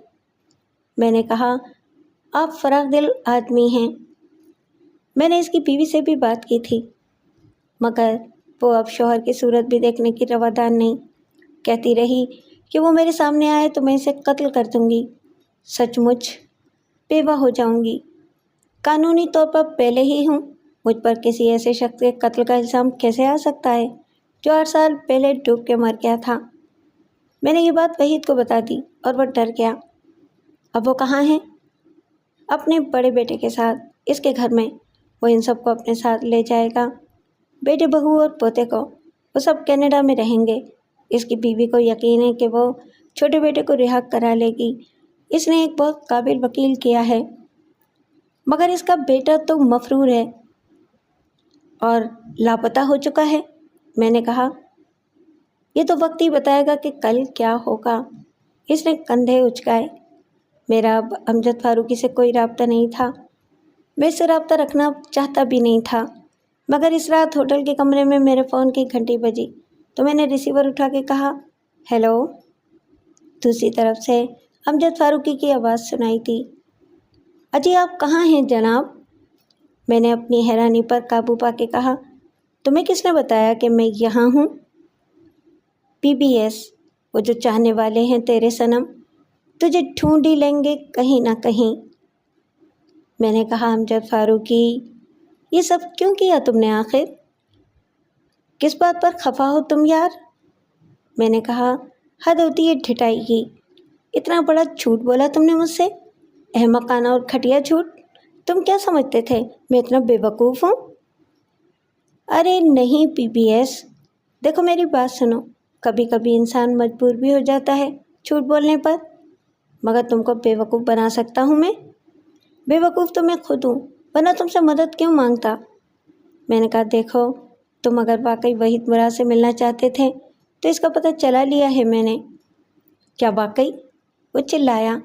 Speaker 1: میں نے کہا، آپ فراخ دل آدمی ہیں۔ میں نے اس کی بیوی سے بھی بات کی تھی، مگر وہ اب شوہر کی صورت بھی دیکھنے کی روادار نہیں۔ کہتی رہی کہ وہ میرے سامنے آئے تو میں اسے قتل کر دوں گی۔ سچ مچ بیوہ ہو جاؤں گی۔ قانونی طور پر پہلے ہی ہوں۔ مجھ پر کسی ایسے شخص کے قتل کا الزام کیسے آ سکتا ہے جو 8 سال پہلے ڈوب کے مر گیا تھا؟ میں نے یہ بات وحید کو بتا دی اور وہ ڈر گیا۔ اب وہ کہاں ہیں؟ اپنے بڑے بیٹے کے ساتھ، اس کے گھر میں۔ وہ ان سب کو اپنے ساتھ لے جائے گا، بیٹے بہو اور پوتے کو۔ وہ سب کینیڈا میں رہیں گے۔ اس کی بیوی کو یقین ہے کہ وہ چھوٹے بیٹے کو رہا کرا لے گی۔ اس نے ایک بہت قابل وکیل کیا ہے، مگر اس کا بیٹا تو مفرور ہے اور لاپتہ ہو چکا ہے۔ میں نے کہا، یہ تو وقت ہی بتائے گا کہ کل کیا ہوگا۔ اس نے کندھے اچکائے۔ میرا اب امجد فاروقی سے کوئی رابطہ نہیں تھا۔ میں اس سے رابطہ رکھنا چاہتا بھی نہیں تھا، مگر اس رات ہوٹل کے کمرے میں میرے فون کی گھنٹی بجی تو میں نے ریسیور اٹھا کے کہا، ہیلو۔ دوسری طرف سے امجد فاروقی کی آواز سنائی تھی۔ اجی آپ کہاں ہیں جناب؟ میں نے اپنی حیرانی پر قابو پا کے کہا، تمہیں کس نے بتایا کہ میں یہاں ہوں؟ پی بی ایس، وہ جو چاہنے والے ہیں تیرے صنم، تجھے ڈھونڈ ہی لیں گے کہیں نہ کہیں۔ میں نے کہا، امجد فاروقی، یہ سب کیوں کیا تم نے آخر؟ کس بات پر خفا ہو تم یار؟ میں نے کہا، حد ہوتی ہے ڈھٹائی کی۔ اتنا بڑا جھوٹ بولا تم نے مجھ سے، احمقانہ اور گھٹیا جھوٹ۔ تم کیا سمجھتے تھے میں اتنا بے وقوف ہوں؟ ارے نہیں پی بی ایس، دیکھو میری بات سنو۔ کبھی کبھی انسان مجبور بھی ہو جاتا ہے جھوٹ بولنے پر، مگر تم کو بے وقوف بنا سکتا ہوں میں؟ بے وقوف تو میں خود ہوں، ورنہ تم سے مدد کیوں مانگتا؟ میں نے کہا، دیکھو تم اگر واقعی وحید مراد سے ملنا چاہتے تھے تو اس کا پتہ چلا لیا ہے میں نے۔ کیا واقعی؟ وہ چلایا،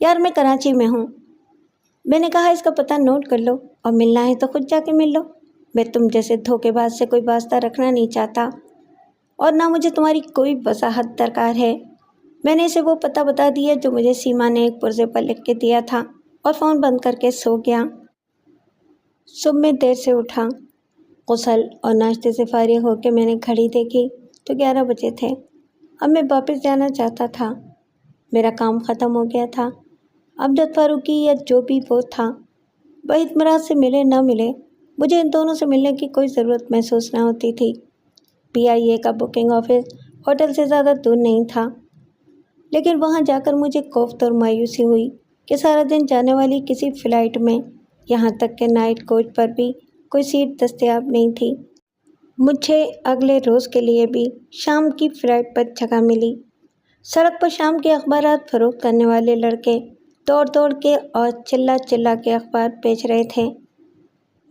Speaker 1: یار میں کراچی میں ہوں۔ میں نے کہا، اس کا پتہ نوٹ کر لو اور ملنا ہے تو خود جا کے مل لو۔ میں تم جیسے دھوکے باز سے کوئی واسطہ رکھنا نہیں چاہتا اور نہ مجھے تمہاری کوئی وضاحت درکار ہے۔ میں نے اسے وہ پتہ بتا دیا جو مجھے سیما نے ایک پرزے پر لکھ کے دیا تھا اور فون بند کر کے سو گیا۔ صبح میں دیر سے اٹھا، غسل اور ناشتے سے فارغ ہو کے میں نے گھڑی دیکھی تو 11 بجے تھے۔ اب میں واپس جانا چاہتا تھا، میرا کام ختم ہو گیا تھا۔ امجد فاروقی یا جو بھی وہ تھا، وحید مراد سے ملے نہ ملے، مجھے ان دونوں سے ملنے کی کوئی ضرورت محسوس نہ ہوتی تھی۔ PIA کا بکنگ آفس ہوٹل سے زیادہ دور نہیں تھا، لیکن وہاں جا کر مجھے کوفت اور مایوسی ہوئی کہ سارا دن جانے والی کسی فلائٹ میں، یہاں تک کہ نائٹ کوچ پر بھی کوئی سیٹ دستیاب نہیں تھی۔ مجھے اگلے روز کے لیے بھی شام کی فلائٹ پر جگہ ملی۔ سڑک پر شام کے اخبارات فروخت کرنے والے لڑکے دوڑ دوڑ کے اور چلا چلا کے اخبار بیچ رہے تھے۔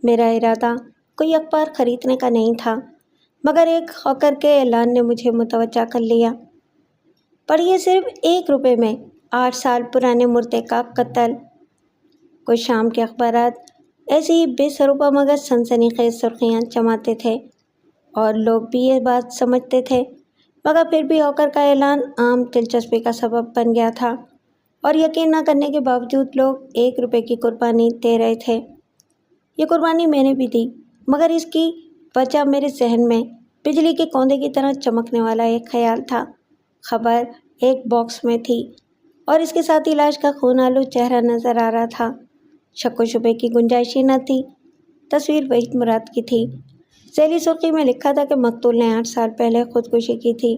Speaker 1: میرا ارادہ کوئی اخبار خریدنے کا نہیں تھا، مگر ایک ہاکر کے اعلان نے مجھے متوجہ کر لیا۔ پڑھیے صرف 1 روپے میں 8 سال پرانے مردے کا قتل۔ کوئی شام کے اخبارات ایسی ہی بے سروپا مگر سنسنی خیز سرخیاں جماتے تھے اور لوگ بھی یہ بات سمجھتے تھے، مگر پھر بھی ہاکر کا اعلان عام دلچسپی کا سبب بن گیا تھا اور یقین نہ کرنے کے باوجود لوگ 1 روپے کی قربانی دے رہے تھے۔ یہ قربانی میں نے بھی دی، مگر اس کی وجہ میرے ذہن میں بجلی کے کوندے کی طرح چمکنے والا ایک خیال تھا۔ خبر ایک باکس میں تھی اور اس کے ساتھ ہی لاش کا خون آلود چہرہ نظر آ رہا تھا۔ شک و شبے کی گنجائش ہی نہ تھی۔ تصویر وحید مراد کی تھی۔ ذیلی سرخی میں لکھا تھا کہ مقتول نے 8 سال پہلے خودکشی کی تھی۔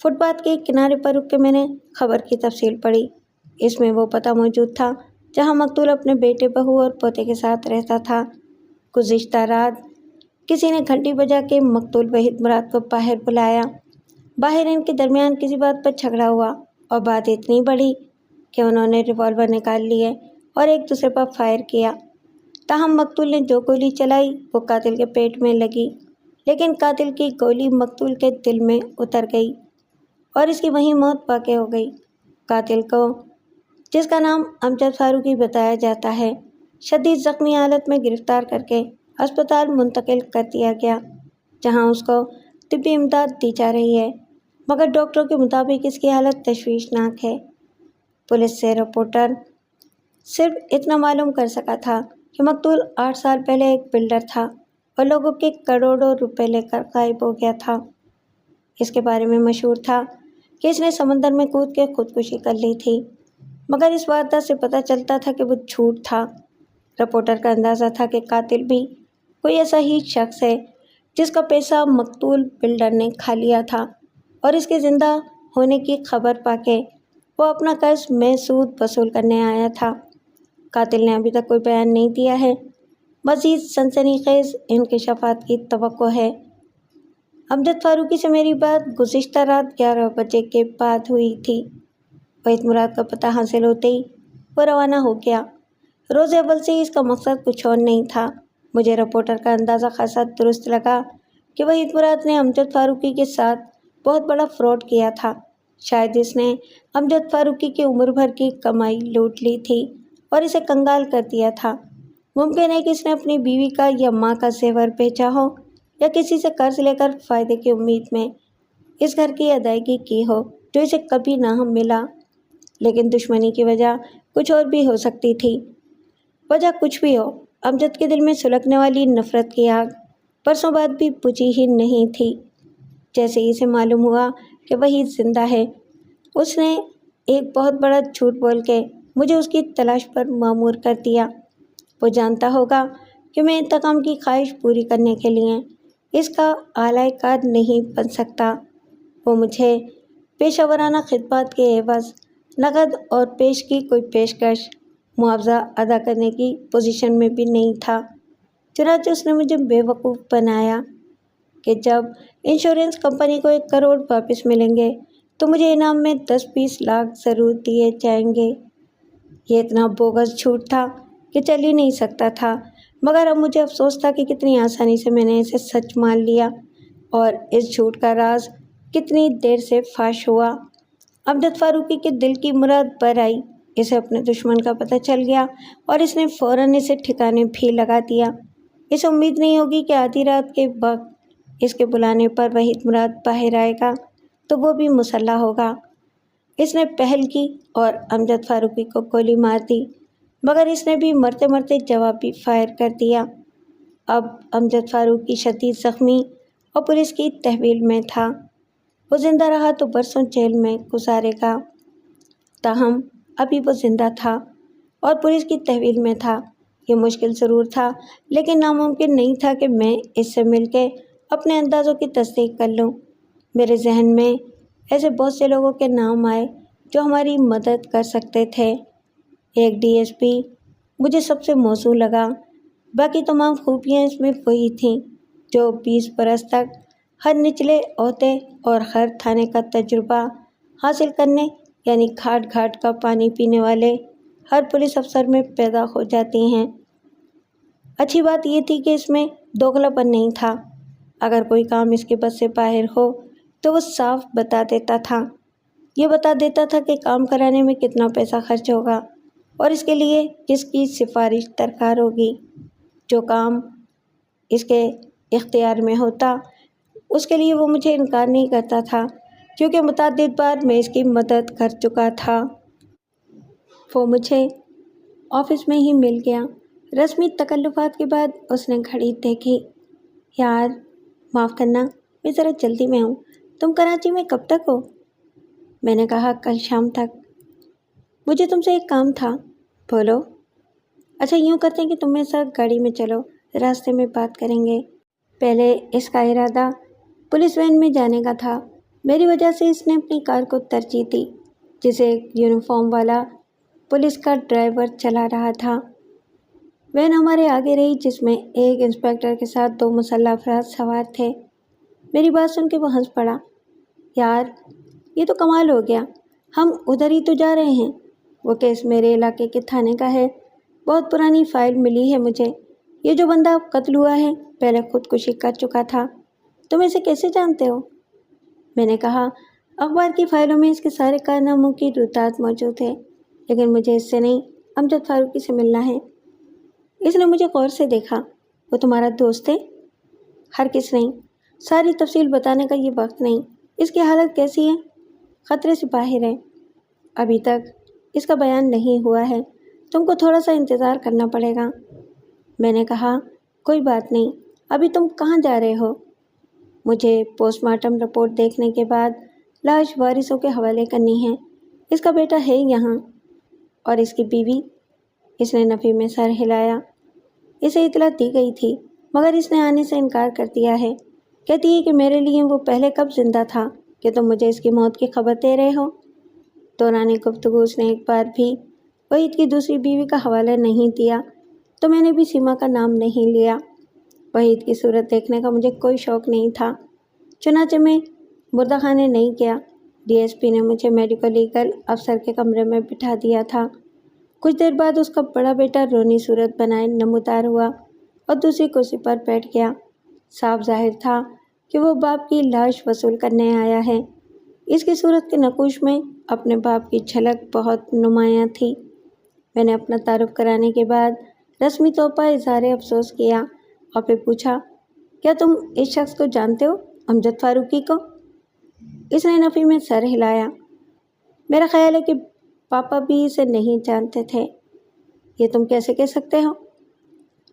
Speaker 1: فٹ پاتھ کے کنارے پر رک کے میں نے خبر کی تفصیل پڑھی۔ اس میں وہ پتہ موجود تھا جہاں مقتول اپنے بیٹے، بہو اور پوتے کے ساتھ رہتا تھا۔ گزشتہ رات کسی نے گھنٹی بجا کے مقتول وحید مراد کو باہر بلایا۔ باہر ان کے درمیان کسی بات پر جھگڑا ہوا اور بات اتنی بڑھی کہ انہوں نے ریوالور نکال لیے اور ایک دوسرے پر فائر کیا۔ تاہم مقتول نے جو گولی چلائی وہ قاتل کے پیٹ میں لگی، لیکن قاتل کی گولی مقتول کے دل میں اتر گئی اور اس کی وہیں موت واقع ہو گئی۔ قاتل کو، جس کا نام امجد فاروقی بتایا جاتا ہے، شدید زخمی حالت میں گرفتار کر کے اسپتال منتقل کر دیا گیا، جہاں اس کو طبی امداد دی جا رہی ہے، مگر ڈاکٹروں کے مطابق اس کی حالت تشویشناک ہے۔ پولیس سے رپورٹر صرف اتنا معلوم کر سکا تھا کہ مقتول 8 سال پہلے ایک بلڈر تھا اور لوگوں کے کروڑوں روپے لے کر غائب ہو گیا تھا۔ اس کے بارے میں مشہور تھا کہ اس نے سمندر میں کود کے خودکشی کر لی تھی، مگر اس واردات سے پتہ چلتا تھا کہ وہ جھوٹ تھا۔ رپورٹر کا اندازہ تھا کہ قاتل بھی کوئی ایسا ہی شخص ہے جس کا پیسہ مقتول بلڈر نے کھا لیا تھا اور اس کے زندہ ہونے کی خبر پا کے وہ اپنا قرض میں سود وصول کرنے آیا تھا۔ قاتل نے ابھی تک کوئی بیان نہیں دیا ہے۔ مزید سنسنی خیز انکشافات کی توقع ہے۔ امجد فاروقی سے میری بات گزشتہ رات 11 بجے کے بعد ہوئی تھی۔ وحید مراد کا پتہ حاصل ہوتے ہی وہ روانہ ہو گیا۔ روز اول سے ہی اس کا مقصد کچھ اور نہیں تھا۔ مجھے رپورٹر کا اندازہ خاصا درست لگا کہ وحید مراد نے امجد فاروقی کے ساتھ بہت بڑا فراڈ کیا تھا۔ شاید اس نے امجد فاروقی کی عمر بھر کی کمائی لوٹ لی تھی اور اسے کنگال کر دیا تھا۔ ممکن ہے کہ اس نے اپنی بیوی کا یا ماں کا زیور بیچا ہو یا کسی سے قرض لے کر فائدے کی امید میں اس گھر کی ادائیگی کی ہو جو اسے کبھی نہ ملا۔ لیکن دشمنی کی وجہ کچھ اور بھی ہو سکتی تھی۔ وجہ کچھ بھی ہو، امجد کے دل میں سلگنے والی نفرت کی آگ برسوں بعد بھی بجھی ہی نہیں تھی۔ جیسے ہی اسے معلوم ہوا کہ وحید زندہ ہے، اس نے ایک بہت بڑا جھوٹ بول کے مجھے اس کی تلاش پر مامور کر دیا۔ وہ جانتا ہوگا کہ میں انتقام کی خواہش پوری کرنے کے لیے اس کا اعلی کار نہیں بن سکتا۔ وہ مجھے پیشہ ورانہ خدمات کے عوض نقد اور پیش کی کوئی پیشکش، معاوضہ ادا کرنے کی پوزیشن میں بھی نہیں تھا۔ چنانچہ اس نے مجھے بے وقوف بنایا کہ جب انشورنس کمپنی کو 1 کروڑ واپس ملیں گے تو مجھے انعام میں 10-20 لاکھ ضرور دیے جائیں گے۔ یہ اتنا بوگس جھوٹ تھا کہ چل ہی نہیں سکتا تھا، مگر اب مجھے افسوس تھا کہ کتنی آسانی سے میں نے اسے سچ مان لیا اور اس جھوٹ کا راز کتنی دیر سے فاش ہوا۔ امجد فاروقی کے دل کی مراد بر آئی۔ اسے اپنے دشمن کا پتہ چل گیا اور اس نے فوراً اسے ٹھکانے بھی لگا دیا۔ اسے امید نہیں ہوگی کہ آدھی رات کے وقت اس کے بلانے پر وحید مراد باہر آئے گا تو وہ بھی مسلح ہوگا۔ اس نے پہل کی اور امجد فاروقی کو گولی مار دی۔ مگر اس نے بھی مرتے مرتے جوابی فائر کر دیا۔ اب امجد فاروق کی شدید زخمی اور پولیس کی تحویل میں تھا۔ وہ زندہ رہا تو برسوں جیل میں گزارے گا، تاہم ابھی وہ زندہ تھا اور پولیس کی تحویل میں تھا۔ یہ مشکل ضرور تھا، لیکن ناممکن نہیں تھا کہ میں اس سے مل کے اپنے اندازوں کی تصدیق کر لوں۔ میرے ذہن میں ایسے بہت سے لوگوں کے نام آئے جو ہماری مدد کر سکتے تھے۔ ایک ڈی ایس پی مجھے سب سے موزوں لگا، باقی تمام خوبیاں اس میں وہی تھیں جو 20 برس تک ہر نچلے عہدے اور ہر تھانے کا تجربہ حاصل کرنے، یعنی گھاٹ گھاٹ کا پانی پینے والے ہر پولیس افسر میں پیدا ہو جاتی ہیں۔ اچھی بات یہ تھی کہ اس میں دوغلا پن نہیں تھا۔ اگر کوئی کام اس کے بس سے باہر ہو تو وہ صاف بتا دیتا تھا۔ یہ بتا دیتا تھا کہ کام کرانے میں کتنا پیسہ خرچ ہوگا اور اس کے لیے کس کی سفارش درکار ہوگی۔ جو کام اس کے اختیار میں ہوتا اس کے لیے وہ مجھے انکار نہیں کرتا تھا، کیونکہ متعدد بار میں اس کی مدد کر چکا تھا۔ وہ مجھے آفس میں ہی مل گیا۔ رسمی تکلفات کے بعد اس نے گھڑی دیکھی۔ یار معاف کرنا، میں ذرا جلدی میں ہوں، تم کراچی میں کب تک ہو؟ میں نے کہا کل شام تک۔ مجھے تم سے ایک کام تھا۔ بولو۔ اچھا یوں کرتے ہیں کہ تم میرے ساتھ گاڑی میں چلو، راستے میں بات کریں گے۔ پہلے اس کا ارادہ پولیس وین میں جانے کا تھا، میری وجہ سے اس نے اپنی کار کو ترجیح دی، جسے ایک یونیفارم والا پولیس کا ڈرائیور چلا رہا تھا۔ وین ہمارے آگے رہی، جس میں ایک انسپکٹر کے ساتھ 2 مسلح افراد سوار تھے۔ میری بات سن کے وہ ہنس پڑا۔ یار یہ تو کمال ہو گیا، ہم ادھر ہی تو جا رہے ہیں۔ وہ کیس میرے علاقے کے تھانے کا ہے، بہت پرانی فائل ملی ہے مجھے۔ یہ جو بندہ قتل ہوا ہے پہلے خودکشی کر چکا تھا۔ تم اسے کیسے جانتے ہو؟ میں نے کہا اخبار کی فائلوں میں اس کے سارے کارناموں کی رودات موجود ہے، لیکن مجھے اس سے نہیں، امجد فاروقی سے ملنا ہے۔ اس نے مجھے غور سے دیکھا۔ وہ تمہارا دوست ہے؟ ہرگز نہیں، ساری تفصیل بتانے کا یہ وقت نہیں۔ اس کی حالت کیسی ہے؟ خطرے سے باہر ہے، ابھی تک اس کا بیان نہیں ہوا ہے، تم کو تھوڑا سا انتظار کرنا پڑے گا۔ میں نے کہا کوئی بات نہیں، ابھی تم کہاں جا رہے ہو؟ مجھے پوسٹ مارٹم رپورٹ دیکھنے کے بعد لاش وارثوں کے حوالے کرنی ہے۔ اس کا بیٹا ہے یہاں، اور اس کی بیوی؟ اس نے نفی میں سر ہلایا۔ اسے اطلاع دی گئی تھی، مگر اس نے آنے سے انکار کر دیا ہے۔ کہتی ہے کہ میرے لیے وہ پہلے کب زندہ تھا کہ تم مجھے اس کی موت کی خبر دے رہے ہو؟ دوران گفتگو اس نے ایک بار بھی وحید کی دوسری بیوی کا حوالہ نہیں دیا، تو میں نے بھی سیما کا نام نہیں لیا۔ وحید کی صورت دیکھنے کا مجھے کوئی شوق نہیں تھا، چنانچہ میں مردہ خانے نہیں گیا۔ ڈی ایس پی نے مجھے میڈیکل لیگل افسر کے کمرے میں بٹھا دیا تھا۔ کچھ دیر بعد اس کا بڑا بیٹا رونی صورت بنائے نمودار ہوا اور دوسری کرسی پر بیٹھ گیا۔ صاف ظاہر تھا کہ وہ باپ کی لاش وصول کرنے آیا ہے۔ اس کی صورت کے نقوش میں اپنے باپ کی جھلک بہت نمایاں تھی۔ میں نے اپنا تعارف کرانے کے بعد رسمی طور پر اظہار افسوس کیا اور پھر پوچھا، کیا تم اس شخص کو جانتے ہو، امجد فاروقی کو؟ اس نے نفی میں سر ہلایا۔ میرا خیال ہے کہ پاپا بھی اسے نہیں جانتے تھے۔ یہ تم کیسے کہہ سکتے ہو؟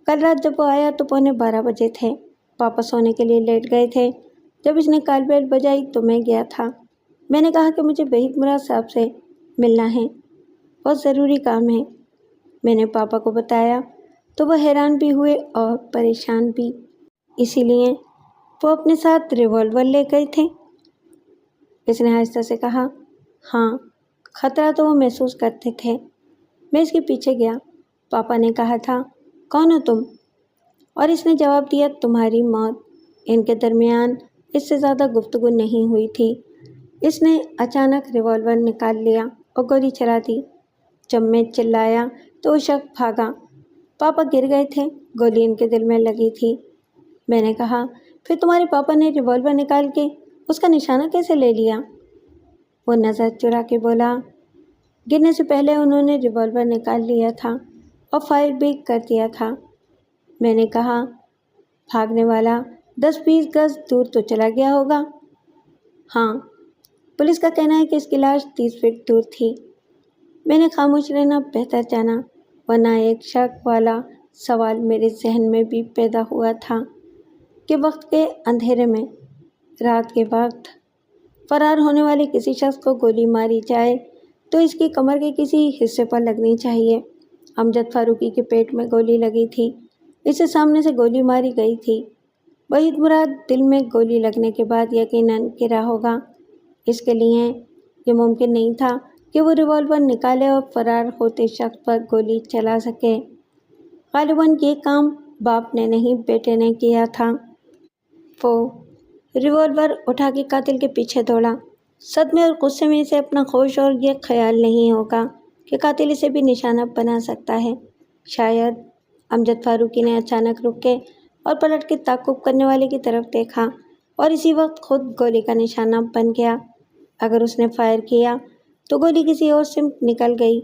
Speaker 1: کل رات جب وہ آیا تو 11:15 بجے تھے۔ پاپا سونے کے لیے لیٹ گئے تھے۔ جب اس نے کال بیل بجائی تو میں گیا تھا۔ میں نے کہا کہ مجھے وحید مراد صاحب سے ملنا ہے، بہت ضروری کام ہے۔ میں نے پاپا کو بتایا تو وہ حیران بھی ہوئے اور پریشان بھی۔ اسی لیے وہ اپنے ساتھ ریوالور لے گئے تھے؟ اس نے آہستہ سے کہا۔ ہاں، خطرہ تو وہ محسوس کرتے تھے۔ میں اس کے پیچھے گیا۔ پاپا نے کہا تھا، کون ہو تم؟ اور اس نے جواب دیا، تمہاری موت۔ ان کے درمیان اس سے زیادہ گفتگو نہیں ہوئی تھی۔ اس نے اچانک ریوالور نکال لیا اور گولی چلا دی۔ جب میں چلایا تو وہ شخص بھاگا۔ پاپا گر گئے تھے، گولی ان کے دل میں لگی تھی۔ میں نے کہا، پھر تمہارے پاپا نے ریوالور نکال کے اس کا نشانہ کیسے لے لیا؟ وہ نظر چرا کے بولا، گرنے سے پہلے انہوں نے ریوالور نکال لیا تھا اور فائر بھی کر دیا تھا۔ میں نے کہا، بھاگنے والا 10-20 گز دور تو چلا گیا ہوگا؟ ہاں، پولیس کا کہنا ہے کہ اس کی لاش 30 فٹ دور تھی۔ میں نے خاموش رہنا بہتر جانا۔ ورنہ ایک شک والا سوال میرے ذہن میں بھی پیدا ہوا تھا کہ وقت کے اندھیرے میں رات کے وقت فرار ہونے والے کسی شخص کو گولی ماری جائے تو اس کی کمر کے کسی حصے پر لگنی چاہیے۔ امجد فاروقی کے پیٹ میں گولی لگی تھی، اسے سامنے سے گولی ماری گئی تھی۔ وحید مراد دل میں گولی لگنے کے بعد یقیناً گرا ہوگا۔ اس کے لیے یہ ممکن نہیں تھا کہ وہ ریوالور نکالے اور فرار ہوتے شخص پر گولی چلا سکے۔ غالباً یہ کام باپ نے نہیں بیٹے نے کیا تھا۔ وہ ریوالور اٹھا کے قاتل کے پیچھے دوڑا۔ صدمے اور غصے میں اسے اپنا ہوش اور یہ خیال نہیں ہوگا کہ قاتل اسے بھی نشانہ بنا سکتا ہے۔ شاید امجد فاروقی نے اچانک رک کے اور پلٹ کے تعقب کرنے والے کی طرف دیکھا اور اسی وقت خود گولی کا نشانہ بن گیا۔ اگر اس نے فائر کیا تو گولی کسی اور سمت نکل گئی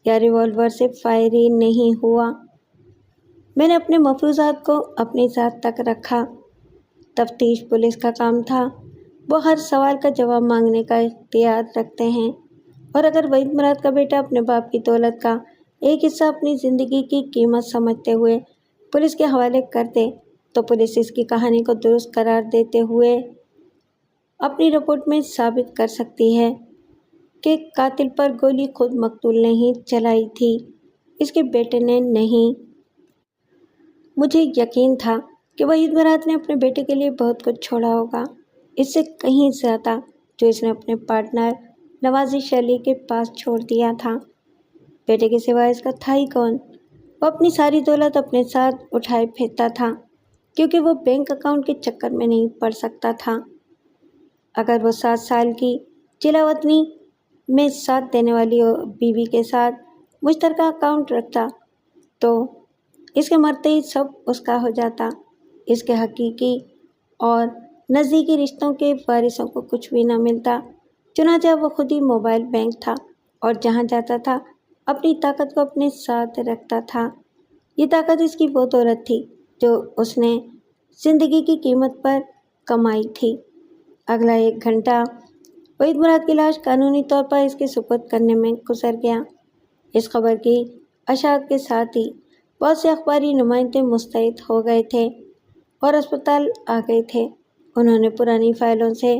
Speaker 1: یا ریوالور سے فائر ہی نہیں ہوا۔ میں نے اپنے مفروضات کو اپنی ذات تک رکھا۔ تفتیش پولیس کا کام تھا، وہ ہر سوال کا جواب مانگنے کا اختیار رکھتے ہیں، اور اگر وحید مراد کا بیٹا اپنے باپ کی دولت کا ایک حصہ اپنی زندگی کی قیمت سمجھتے ہوئے پولیس کے حوالے کر دے تو پولیس اس کی کہانی کو درست قرار دیتے ہوئے اپنی رپورٹ میں ثابت کر سکتی ہے کہ قاتل پر گولی خود مقتول نے ہی چلائی تھی، اس کے بیٹے نے نہیں۔ مجھے یقین تھا کہ وحید مراد نے اپنے بیٹے کے لیے بہت کچھ چھوڑا ہوگا، اس سے کہیں زیادہ جو اس نے اپنے پارٹنر نوازش علی کے پاس چھوڑ دیا تھا۔ بیٹے کے سوا اس کا تھا ہی کون؟ وہ اپنی ساری دولت اپنے ساتھ اٹھائے پھرتا تھا کیونکہ وہ بینک اکاؤنٹ کے چکر میں نہیں پڑ سکتا تھا۔ اگر وہ 7 سال کی جلا وطنی میں ساتھ دینے والی بیوی کے ساتھ مشترکہ اکاؤنٹ رکھتا تو اس کے مرتے ہی سب اس کا ہو جاتا۔ اس کے حقیقی اور نزدیکی رشتوں کے وارثوں کو کچھ بھی نہ ملتا، چنانچہ وہ خود ہی موبائل بینک تھا اور جہاں جاتا تھا اپنی طاقت کو اپنے ساتھ رکھتا تھا۔ یہ طاقت اس کی وہ دولت تھی جو اس نے زندگی کی قیمت پر کمائی تھی۔ اگلا 1 گھنٹہ وحید مراد کی لاش قانونی طور پر اس کے سپرد کرنے میں گزر گیا۔ اس خبر کی اشاعت کے ساتھ ہی بہت سے اخباری نمائندے مستعد ہو گئے تھے اور اسپتال آ گئے تھے۔ انہوں نے پرانی فائلوں سے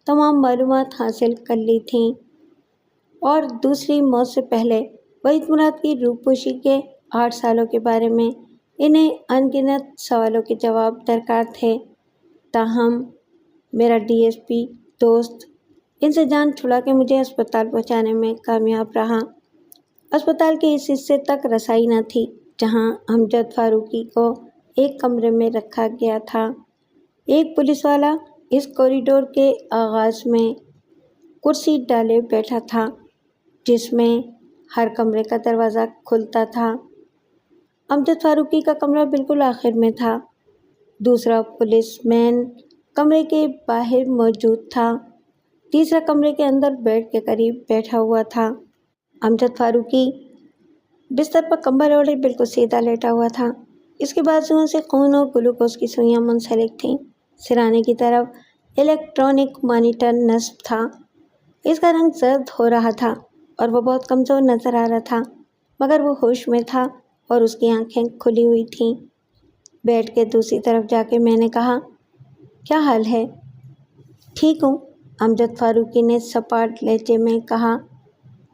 Speaker 1: تمام معلومات حاصل کر لی تھیں اور دوسری موت سے پہلے وحید مراد کی روپوشی کے 8 سالوں کے بارے میں انہیں ان گنت سوالوں کے جواب درکار تھے۔ تاہم میرا ڈی ایس پی دوست ان سے جان چھڑا کے مجھے اسپتال پہنچانے میں کامیاب رہا۔ اسپتال کے اس حصے تک رسائی نہ تھی جہاں امجد فاروقی کو ایک کمرے میں رکھا گیا تھا۔ ایک پولیس والا اس کوریڈور کے آغاز میں کرسی ڈالے بیٹھا تھا جس میں ہر کمرے کا دروازہ کھلتا تھا۔ امجد فاروقی کا کمرہ بالکل آخر میں تھا۔ دوسرا پولیس مین کمرے کے باہر موجود تھا، تیسرا کمرے کے اندر بیڈ کے قریب بیٹھا ہوا تھا۔ امجد فاروقی بستر پر کمبل اوڑھے بالکل سیدھا لیٹا ہوا تھا۔ اس کے بازوؤں سے خون اور گلوکوز کی سوئیاں منسلک تھیں۔ سرانے کی طرف الیکٹرانک مانیٹر نصب تھا۔ اس کا رنگ زرد ہو رہا تھا اور وہ بہت کمزور نظر آ رہا تھا، مگر وہ ہوش میں تھا اور اس کی آنکھیں کھلی ہوئی تھیں۔ بیڈ کے دوسری طرف جا کے میں نے کہا، کیا حال ہے؟ ٹھیک ہوں، امجد فاروقی نے سپاٹ لہجے میں کہا۔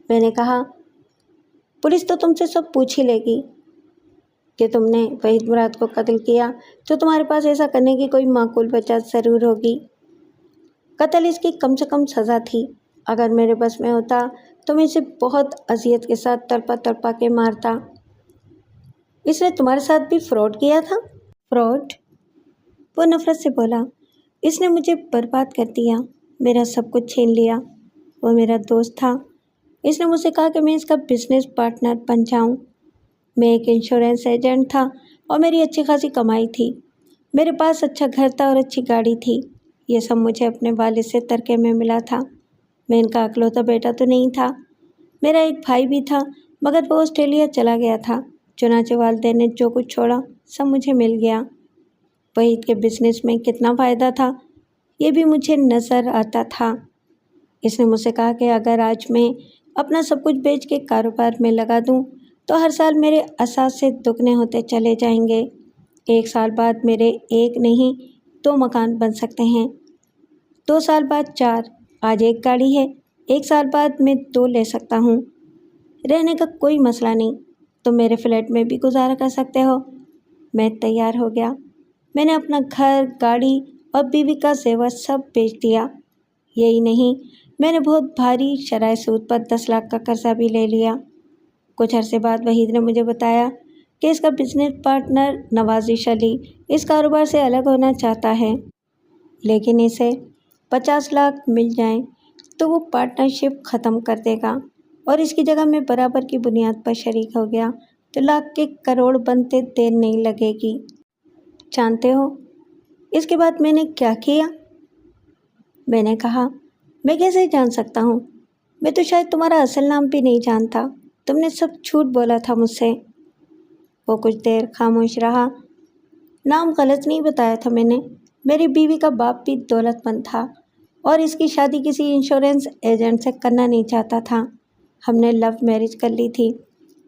Speaker 1: میں نے کہا، پولیس تو تم سے سب پوچھ ہی لے گی کہ تم نے وحید مراد کو قتل کیا، تو تمہارے پاس ایسا کرنے کی کوئی معقول وجہ ضرور ہوگی۔ قتل اس کی کم سے کم سزا تھی۔ اگر میرے بس میں ہوتا تو میں اسے بہت اذیت کے ساتھ تڑپا تڑپا کے مارتا۔ اس نے تمہارے ساتھ بھی فراڈ کیا تھا؟ فراڈ؟ وہ نفرت سے بولا۔ اس نے مجھے برباد کر دیا، میرا سب کچھ چھین لیا۔ وہ میرا دوست تھا۔ اس نے مجھ سے کہا کہ میں اس کا بزنس پارٹنر بن جاؤں۔ میں ایک انشورنس ایجنٹ تھا اور میری اچھی خاصی کمائی تھی۔ میرے پاس اچھا گھر تھا اور اچھی گاڑی تھی۔ یہ سب مجھے اپنے والد سے ترکے میں ملا تھا۔ میں ان کا اکلوتا بیٹا تو نہیں تھا۔ میرا ایک بھائی بھی تھا مگر وہ آسٹریلیا چلا گیا تھا، چنانچہ والدین نے جو کچھ چھوڑا سب مجھے مل گیا۔ وحید کے بزنس میں کتنا فائدہ تھا یہ بھی مجھے نظر آتا تھا۔ اس نے مجھ سے کہا کہ اگر آج میں اپنا سب کچھ بیچ کے کاروبار میں لگا دوں تو ہر سال میرے اثاثے دگنے ہوتے چلے جائیں گے۔ 1 سال بعد میرے 1 نہیں 2 مکان بن سکتے ہیں، 2 سال بعد 4، آج 1 گاڑی ہے، 1 سال بعد میں 2 لے سکتا ہوں۔ رہنے کا کوئی مسئلہ نہیں، تم میرے فلیٹ میں بھی گزارا کر سکتے ہو۔ میں تیار ہو گیا۔ میں نے اپنا گھر، گاڑی اور بیوی کا زیور سب بیچ دیا۔ یہی نہیں، میں نے بہت بھاری شرائح سود پر 10 لاکھ کا قرضہ بھی لے لیا۔ کچھ عرصے بعد وحید نے مجھے بتایا کہ اس کا بزنس پارٹنر نوازش علی اس کاروبار سے الگ ہونا چاہتا ہے، لیکن اسے 50 لاکھ مل جائیں تو وہ پارٹنرشپ ختم کر دے گا اور اس کی جگہ میں برابر کی بنیاد پر شریک ہو گیا تو لاکھ کے کروڑ بنتے دیر نہیں لگے گی۔ جانتے ہو اس کے بعد میں نے کیا کیا؟ میں نے کہا، میں کیسے جان سکتا ہوں؟ میں تو شاید تمہارا اصل نام بھی نہیں جانتا، تم نے سب جھوٹ بولا تھا مجھ سے۔ وہ کچھ دیر خاموش رہا۔ نام غلط نہیں بتایا تھا میں نے، میری بیوی کا باپ بھی دولت مند تھا اور اس کی شادی کسی انشورنس ایجنٹ سے کرنا نہیں چاہتا تھا۔ ہم نے لو میرج کر لی تھی۔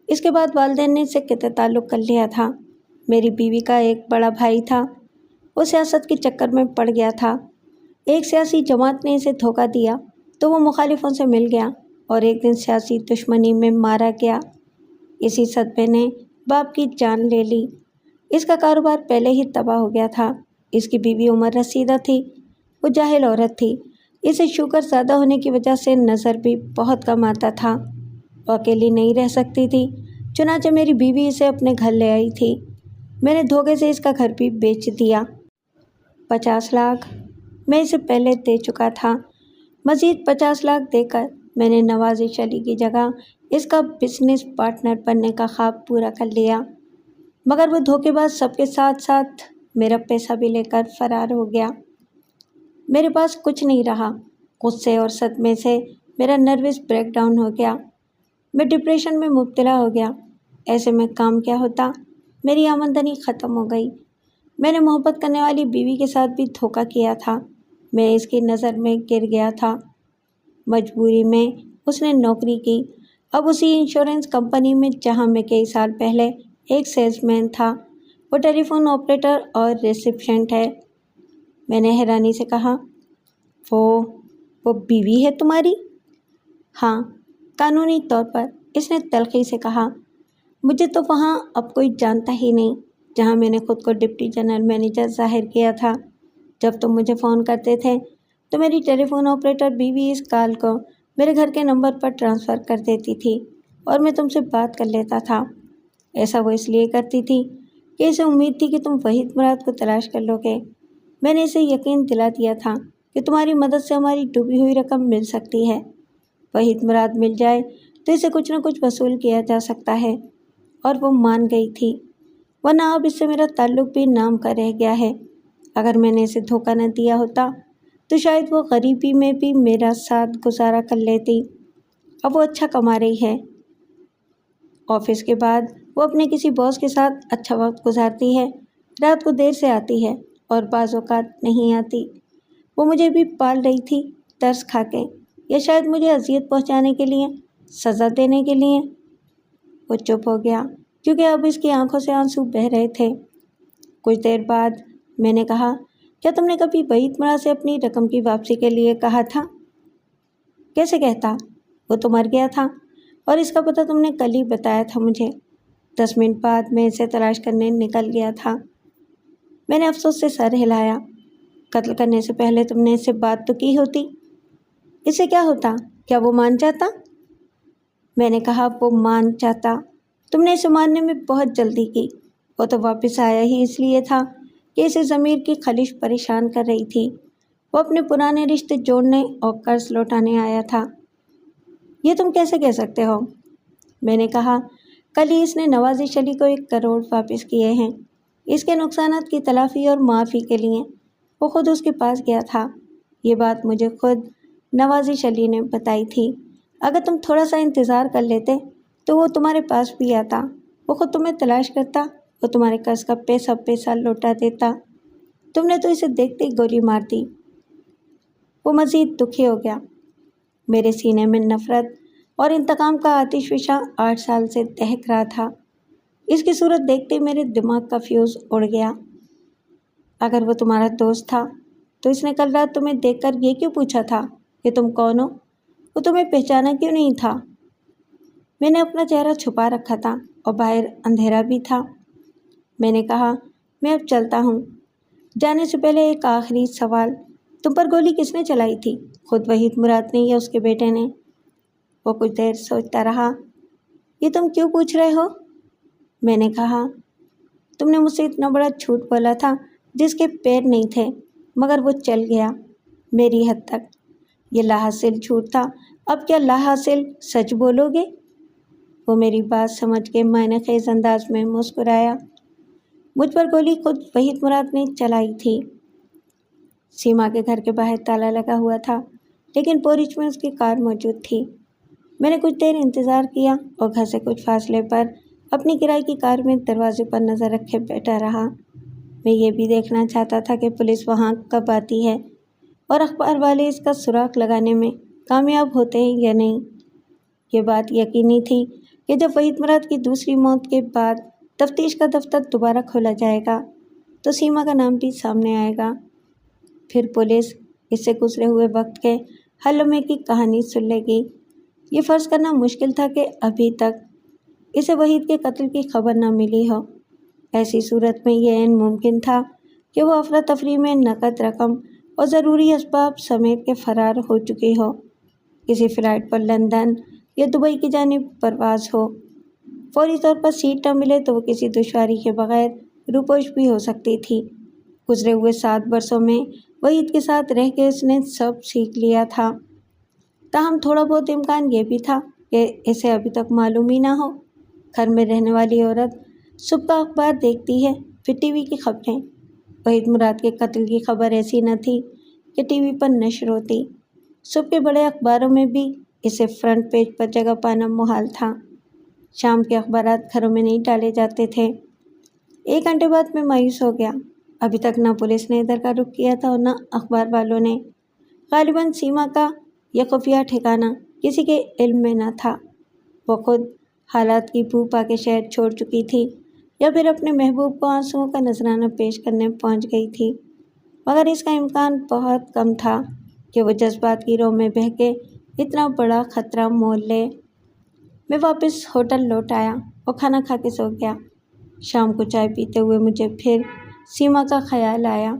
Speaker 1: اس کے بعد والدین نے اسے قطع تعلق کر لیا تھا۔ میری بیوی کا ایک بڑا بھائی تھا، وہ سیاست کے چکر میں پڑ گیا تھا۔ ایک سیاسی جماعت نے اسے دھوکہ دیا تو وہ مخالفوں سے مل گیا اور ایک دن سیاسی دشمنی میں مارا گیا۔ اسی صدمے نے باپ کی جان لے لی۔ اس کا کاروبار پہلے ہی تباہ ہو گیا تھا۔ اس کی بیوی عمر رسیدہ تھی، وہ جاہل عورت تھی، اسے شوگر زیادہ ہونے کی وجہ سے نظر بھی بہت کم آتا تھا، وہ اکیلی نہیں رہ سکتی تھی، چنانچہ میری بیوی اسے اپنے گھر لے آئی تھی۔ میں نے دھوکے سے اس کا گھر بھی بیچ دیا۔ 50 لاکھ میں اسے پہلے دے چکا تھا، مزید 50 لاکھ دے کر میں نے نوازش علی کی جگہ اس کا بزنس پارٹنر بننے کا خواب پورا کر لیا، مگر وہ دھوکے باز سب کے ساتھ ساتھ میرا پیسہ بھی لے کر فرار ہو گیا۔ میرے پاس کچھ نہیں رہا، غصے اور صدمے سے میرا نروس بریک ڈاؤن ہو گیا، میں ڈپریشن میں مبتلا ہو گیا۔ ایسے میں کام کیا ہوتا، میری آمدنی ختم ہو گئی۔ میں نے محبت کرنے والی بیوی کے ساتھ بھی دھوکہ کیا تھا، میں اس کی نظر میں گر گیا تھا۔ مجبوری میں اس نے نوکری کی، اب اسی انشورنس کمپنی میں جہاں میں کئی سال پہلے ایک سیلز مین تھا، وہ ٹیلی فون آپریٹر اور ریسیپشنٹ ہے۔ میں نے حیرانی سے کہا، وہ بیوی ہے تمہاری؟ ہاں، قانونی طور پر، اس نے تلخی سے کہا۔ مجھے تو وہاں اب کوئی جانتا ہی نہیں جہاں میں نے خود کو ڈپٹی جنرل مینیجر ظاہر کیا تھا۔ جب تم مجھے فون کرتے تھے تو میری ٹیلی فون آپریٹر بیوی اس کال کو میرے گھر کے نمبر پر ٹرانسفر کر دیتی تھی اور میں تم سے بات کر لیتا تھا۔ ایسا وہ اس لیے کرتی تھی کہ اسے امید تھی کہ تم وحید مراد کو تلاش کر لو گے۔ میں نے اسے یقین دلا دیا تھا کہ تمہاری مدد سے ہماری ڈوبی ہوئی رقم مل سکتی ہے، وحید مراد مل جائے تو اسے کچھ نہ کچھ وصول کیا جا سکتا ہے، اور وہ مان گئی تھی، ورنہ اب اس سے میرا تعلق بھی نام کا رہ گیا ہے۔ اگر میں نے اسے دھوکہ نہ دیا ہوتا تو شاید وہ غریبی میں بھی میرا ساتھ گزارا کر لیتی۔ اب وہ اچھا کما رہی ہے، آفس کے بعد وہ اپنے کسی باس کے ساتھ اچھا وقت گزارتی ہے، رات کو دیر سے آتی ہے اور بعض اوقات نہیں آتی۔ وہ مجھے بھی پال رہی تھی ترس کھا کے، یا شاید مجھے اذیت پہنچانے کے لیے، سزا دینے کے لیے۔ وہ چپ ہو گیا کیونکہ اب اس کی آنکھوں سے آنسو بہہ رہے تھے۔ کچھ دیر بعد میں نے کہا، کیا تم نے کبھی وحید مراد سے اپنی رقم کی واپسی کے لیے کہا تھا؟ کیسے کہتا، وہ تو مر گیا تھا اور اس کا پتہ تم نے کل ہی بتایا تھا مجھے۔ 10 منٹ بعد میں اسے تلاش کرنے نکل گیا تھا۔ میں نے افسوس سے سر ہلایا۔ قتل کرنے سے پہلے تم نے اس سے بات تو کی ہوتی۔ اس سے کیا ہوتا، کیا وہ مان جاتا؟ میں نے کہا، وہ مان جاتا، تم نے اسے ماننے میں بہت جلدی کی، وہ تو واپس آیا ہی اس لیے تھا کہ اسے ضمیر کی خلش پریشان کر رہی تھی، وہ اپنے پرانے رشتے جوڑنے اور قرض لوٹانے آیا تھا۔ یہ تم کیسے کہہ سکتے ہو؟ میں نے کہا، کل ہی اس نے نوازش علی کو 1 کروڑ واپس کیے ہیں، اس کے نقصانات کی تلافی اور معافی کے لیے وہ خود اس کے پاس گیا تھا۔ یہ بات مجھے خود نوازش علی نے بتائی تھی۔ اگر تم تھوڑا سا انتظار کر لیتے تو وہ تمہارے پاس بھی آتا، وہ خود تمہیں تلاش کرتا، وہ تمہارے قرض کا پیسہ لوٹا دیتا، تم نے تو اسے دیکھتے ہی گولی مار دی۔ وہ مزید دکھی ہو گیا۔ میرے سینے میں نفرت اور انتقام کا آتش فشاں 8 سال سے دہک رہا تھا۔ اس کی صورت دیکھتے میرے دماغ کا فیوز اڑ گیا۔ اگر وہ تمہارا دوست تھا تو اس نے کل رات تمہیں دیکھ کر یہ کیوں پوچھا تھا کہ تم کون ہو؟ وہ تمہیں پہچانا کیوں نہیں تھا؟ میں نے اپنا چہرہ چھپا رکھا تھا اور باہر اندھیرا بھی تھا۔ میں نے کہا میں اب چلتا ہوں۔ جانے سے پہلے ایک آخری سوال، تم پر گولی کس نے چلائی تھی؟ خود وحید مراد نے یا اس کے بیٹے نے؟ وہ کچھ دیر سوچتا رہا۔ یہ تم کیوں پوچھ رہے ہو؟ میں نے کہا تم نے مجھ سے اتنا بڑا جھوٹ بولا تھا جس کے پیر نہیں تھے، مگر وہ چل گیا میری حد تک۔ یہ لا حاصل جھوٹ تھا، اب کیا لا حاصل سچ بولو گے؟ وہ میری بات سمجھ کے معنی خیز انداز میں مسکرایا۔ مجھ پر گولی خود وحید مراد نے چلائی تھی۔ سیما کے گھر کے باہر تالا لگا ہوا تھا، لیکن پورچ میں اس کی کار موجود تھی۔ میں نے کچھ دیر انتظار کیا اور گھر سے کچھ فاصلے پر اپنی کرائے کی کار میں دروازے پر نظر رکھے بیٹھا رہا۔ میں یہ بھی دیکھنا چاہتا تھا کہ پولیس وہاں کب آتی ہے اور اخبار والے اس کا سراغ لگانے میں کامیاب ہوتے ہیں یا نہیں۔ یہ بات یقینی تھی کہ جب وحید مراد کی دوسری موت کے بعد تفتیش کا دفتر دوبارہ کھولا جائے گا تو سیما کا نام بھی سامنے آئے گا۔ پھر پولیس اس سے گزرے ہوئے وقت کے ہر لمحے کی کہانی سن لے گی۔ یہ فرض کرنا مشکل تھا کہ ابھی تک اسے وحید کے قتل کی خبر نہ ملی ہو۔ ایسی صورت میں یہ عین ممکن تھا کہ وہ افراتفری میں نقد رقم اور ضروری اسباب سمیٹ کے فرار ہو چکی ہو، کسی فلائٹ پر لندن یا دبئی کی جانب پرواز ہو۔ فوری طور پر سیٹ نہ ملے تو وہ کسی دشواری کے بغیر روپوش بھی ہو سکتی تھی۔ گزرے ہوئے 7 برسوں میں وحید کے ساتھ رہ کے اس نے سب سیکھ لیا تھا، تاہم تھوڑا بہت امکان یہ بھی تھا کہ اسے ابھی تک معلوم ہی نہ ہو۔ گھر میں رہنے والی عورت صبح کا اخبار دیکھتی ہے، پھر ٹی وی کی خبریں۔ وحید مراد کے قتل کی خبر ایسی نہ تھی کہ ٹی وی پر نشر ہوتی۔ صبح کے بڑے اخباروں میں بھی اسے فرنٹ پیج پر جگہ پانا محال تھا۔ شام کے اخبارات گھروں میں نہیں ڈالے جاتے تھے۔ 1 گھنٹے بعد میں مایوس ہو گیا۔ ابھی تک نہ پولیس نے ادھر کا رخ کیا تھا اور نہ اخبار والوں نے۔ غالباً سیما کا یہ خفیہ ٹھکانہ کسی کے علم میں نہ تھا۔ وہ خود حالات کی بو پا کے شہر چھوڑ چکی تھی یا پھر اپنے محبوب کو آنسوؤں کا نذرانہ پیش کرنے پہنچ گئی تھی، مگر اس کا امکان بہت کم تھا کہ وہ جذبات کی رو میں بہہ کے اتنا بڑا خطرہ مول لے۔ میں واپس ہوٹل لوٹ آیا اور کھانا کھا کے سو گیا۔ شام کو چائے پیتے ہوئے مجھے پھر سیما کا خیال آیا۔